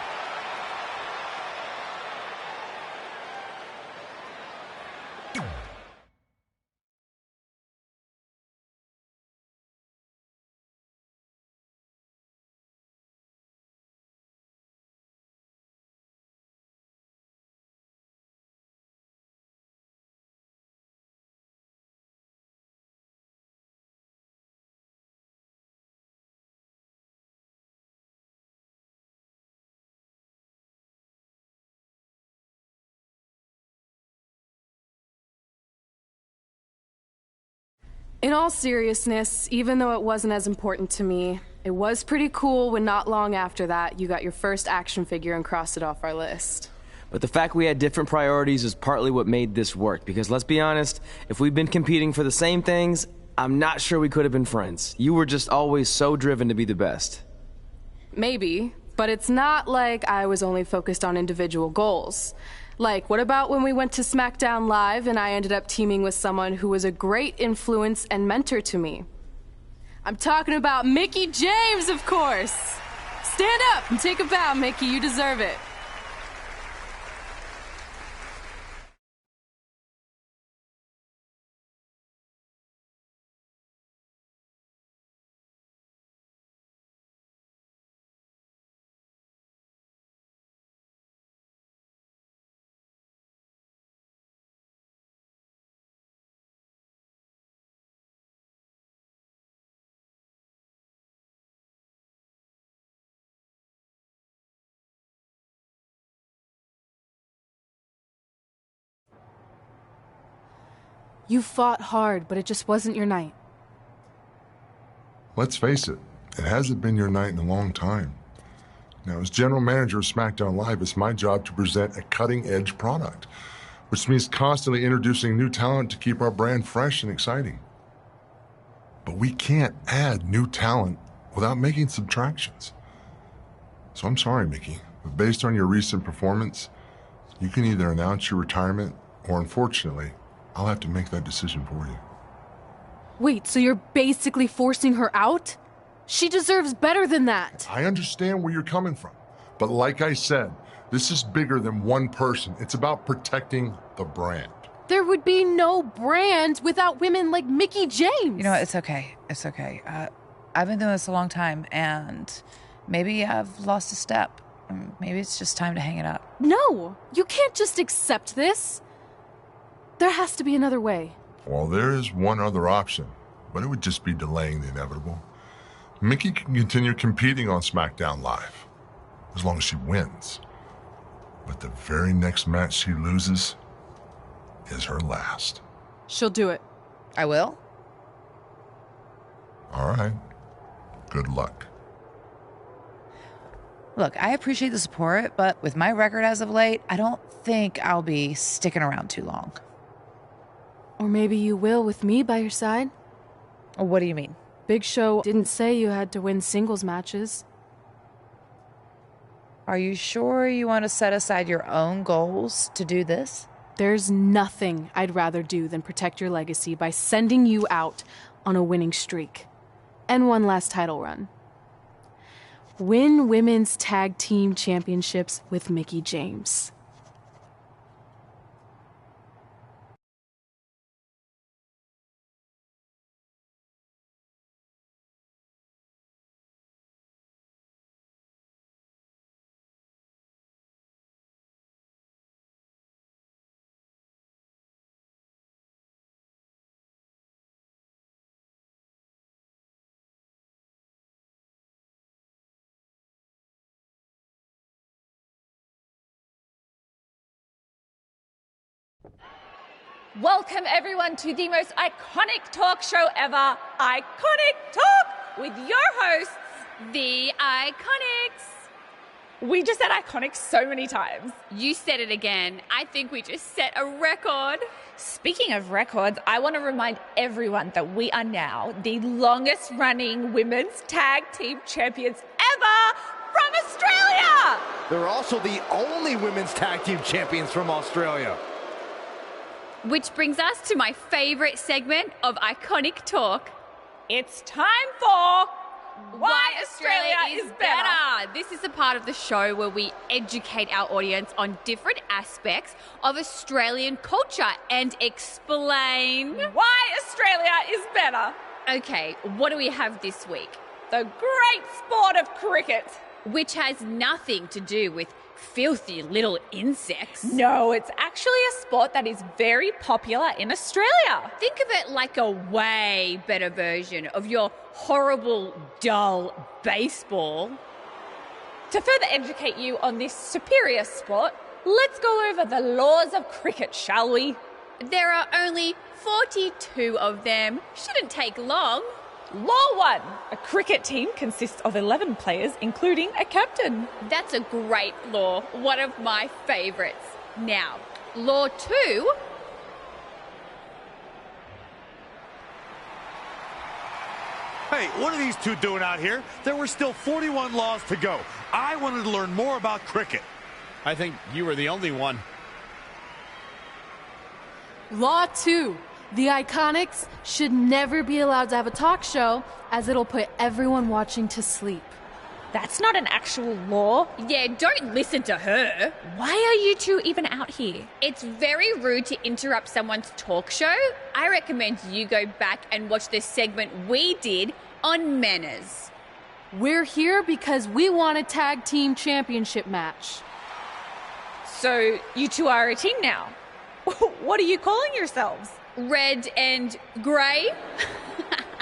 In all seriousness, even though it wasn't as important to me, it was pretty cool when not long after that you got your first action figure and crossed it off our list. But the fact we had different priorities is partly what made this work, because let's be honest, if we'd been competing for the same things, I'm not sure we could have been friends. You were just always so driven to be the best. Maybe, but it's not like I was only focused on individual goals. Like, what about when we went to SmackDown Live and I ended up teaming with someone who was a great influence and mentor to me? I'm talking about Mickie James, of course! Stand up and take a bow, Mickie. You deserve it. You fought hard, but it just wasn't your night. Let's face it, it hasn't been your night in a long time. Now, as general manager of SmackDown Live, it's my job to present a cutting-edge product, which means constantly introducing new talent to keep our brand fresh and exciting. But we can't add new talent without making subtractions. So I'm sorry, Mickie, but based on your recent performance, you can either announce your retirement or, unfortunately, I'll have to make that decision for you. Wait, so you're basically forcing her out? She deserves better than that. I understand where you're coming from. But like I said, this is bigger than one person. It's about protecting the brand. There would be no brand without women like Mickie James. You know what? It's okay. It's okay. I've been doing this a long time, and maybe I've lost a step. Maybe it's just time to hang it up. No! You can't just accept this. There has to be another way. Well, there is one other option, but it would just be delaying the inevitable. Mickie can continue competing on SmackDown Live, as long as she wins. But the very next match she loses is her last. She'll do it. I will? All right. Good luck. Look, I appreciate the support, but with my record as of late, I don't think I'll be sticking around too long. Or maybe you will with me by your side. What do you mean? Big Show didn't say you had to win singles matches. Are you sure you want to set aside your own goals to do this? There's nothing I'd rather do than protect your legacy by sending you out on a winning streak. And one last title run. Win women's tag team championships with Mickie James. Welcome everyone to the most iconic talk show ever, Iconic Talk, with your hosts, The Iconics. We just said iconic so many times. You said it again. I think we just set a record. Speaking of records, I want to remind everyone that we are now the longest running women's tag team champions ever from Australia. They're also the only women's tag team champions from Australia. Which brings us to my favorite segment of Iconic Talk. It's time for Why Australia is Better. This is the part of the show where we educate our audience on different aspects of Australian culture and explain why Australia is better. Okay, what do we have this week? The great sport of cricket. Which has nothing to do with filthy little insects. No, it's actually a sport that is very popular in Australia. Think of it like a way better version of your horrible, dull baseball. To further educate you on this superior sport, let's go over the laws of cricket, shall we? There are only 42 of them. Shouldn't take long. Law 1. A cricket team consists of 11 players, including a captain. That's a great law. One of my favourites. Now, Law 2. Hey, what are these two doing out here? There were still 41 laws to go. I wanted to learn more about cricket. I think you were the only one. Law 2. The Iconics should never be allowed to have a talk show, as it'll put everyone watching to sleep. That's not an actual law. Yeah, don't listen to her. Why are you two even out here? It's very rude to interrupt someone's talk show. I recommend you go back and watch the segment we did on manners. We're here because we want a tag team championship match. So you two are a team now. What are you calling yourselves? Red and grey.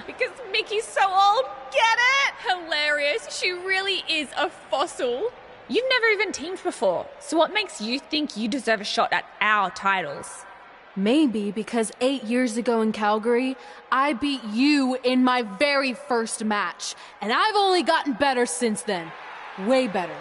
Because Mickey's so old, get it? Hilarious. She really is a fossil. You've never even teamed before, so what makes you think you deserve a shot at our titles? Maybe because 8 years ago in Calgary, I beat you in my very first match, and I've only gotten better since then. Way better.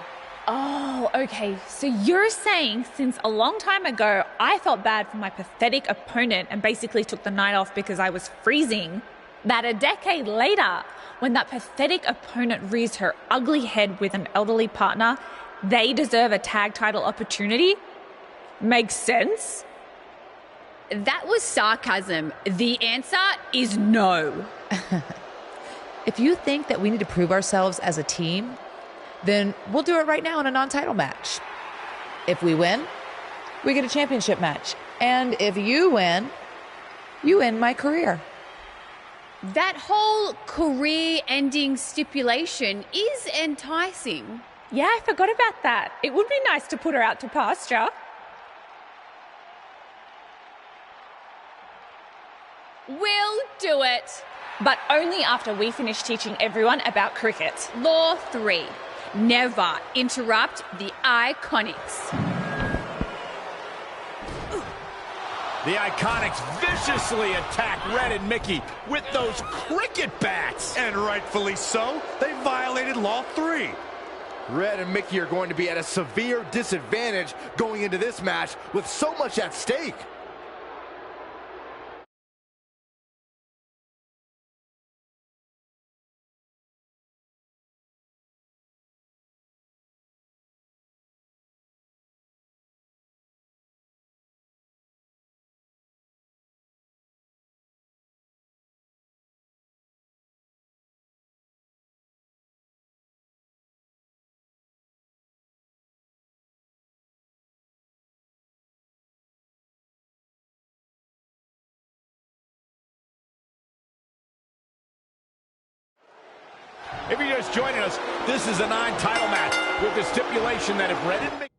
Oh, okay. So you're saying since a long time ago, I felt bad for my pathetic opponent and basically took the night off because I was freezing, that a decade later, when that pathetic opponent rears her ugly head with an elderly partner, they deserve a tag title opportunity? Makes sense? That was sarcasm. The answer is no. If you think that we need to prove ourselves as a team, then we'll do it right now in a non-title match. If we win, we get a championship match. And if you win, you end my career. That whole career-ending stipulation is enticing. Yeah, I forgot about that. It would be nice to put her out to pasture. We'll do it. But only after we finish teaching everyone about cricket. Law 3. Never interrupt the Iconics. The Iconics viciously attack Red and Mickie with those cricket bats. And rightfully so. They violated Law 3. Red and Mickie are going to be at a severe disadvantage going into this match with so much at stake. If you're just joining us, this is a 9-title match with the stipulation that if Red and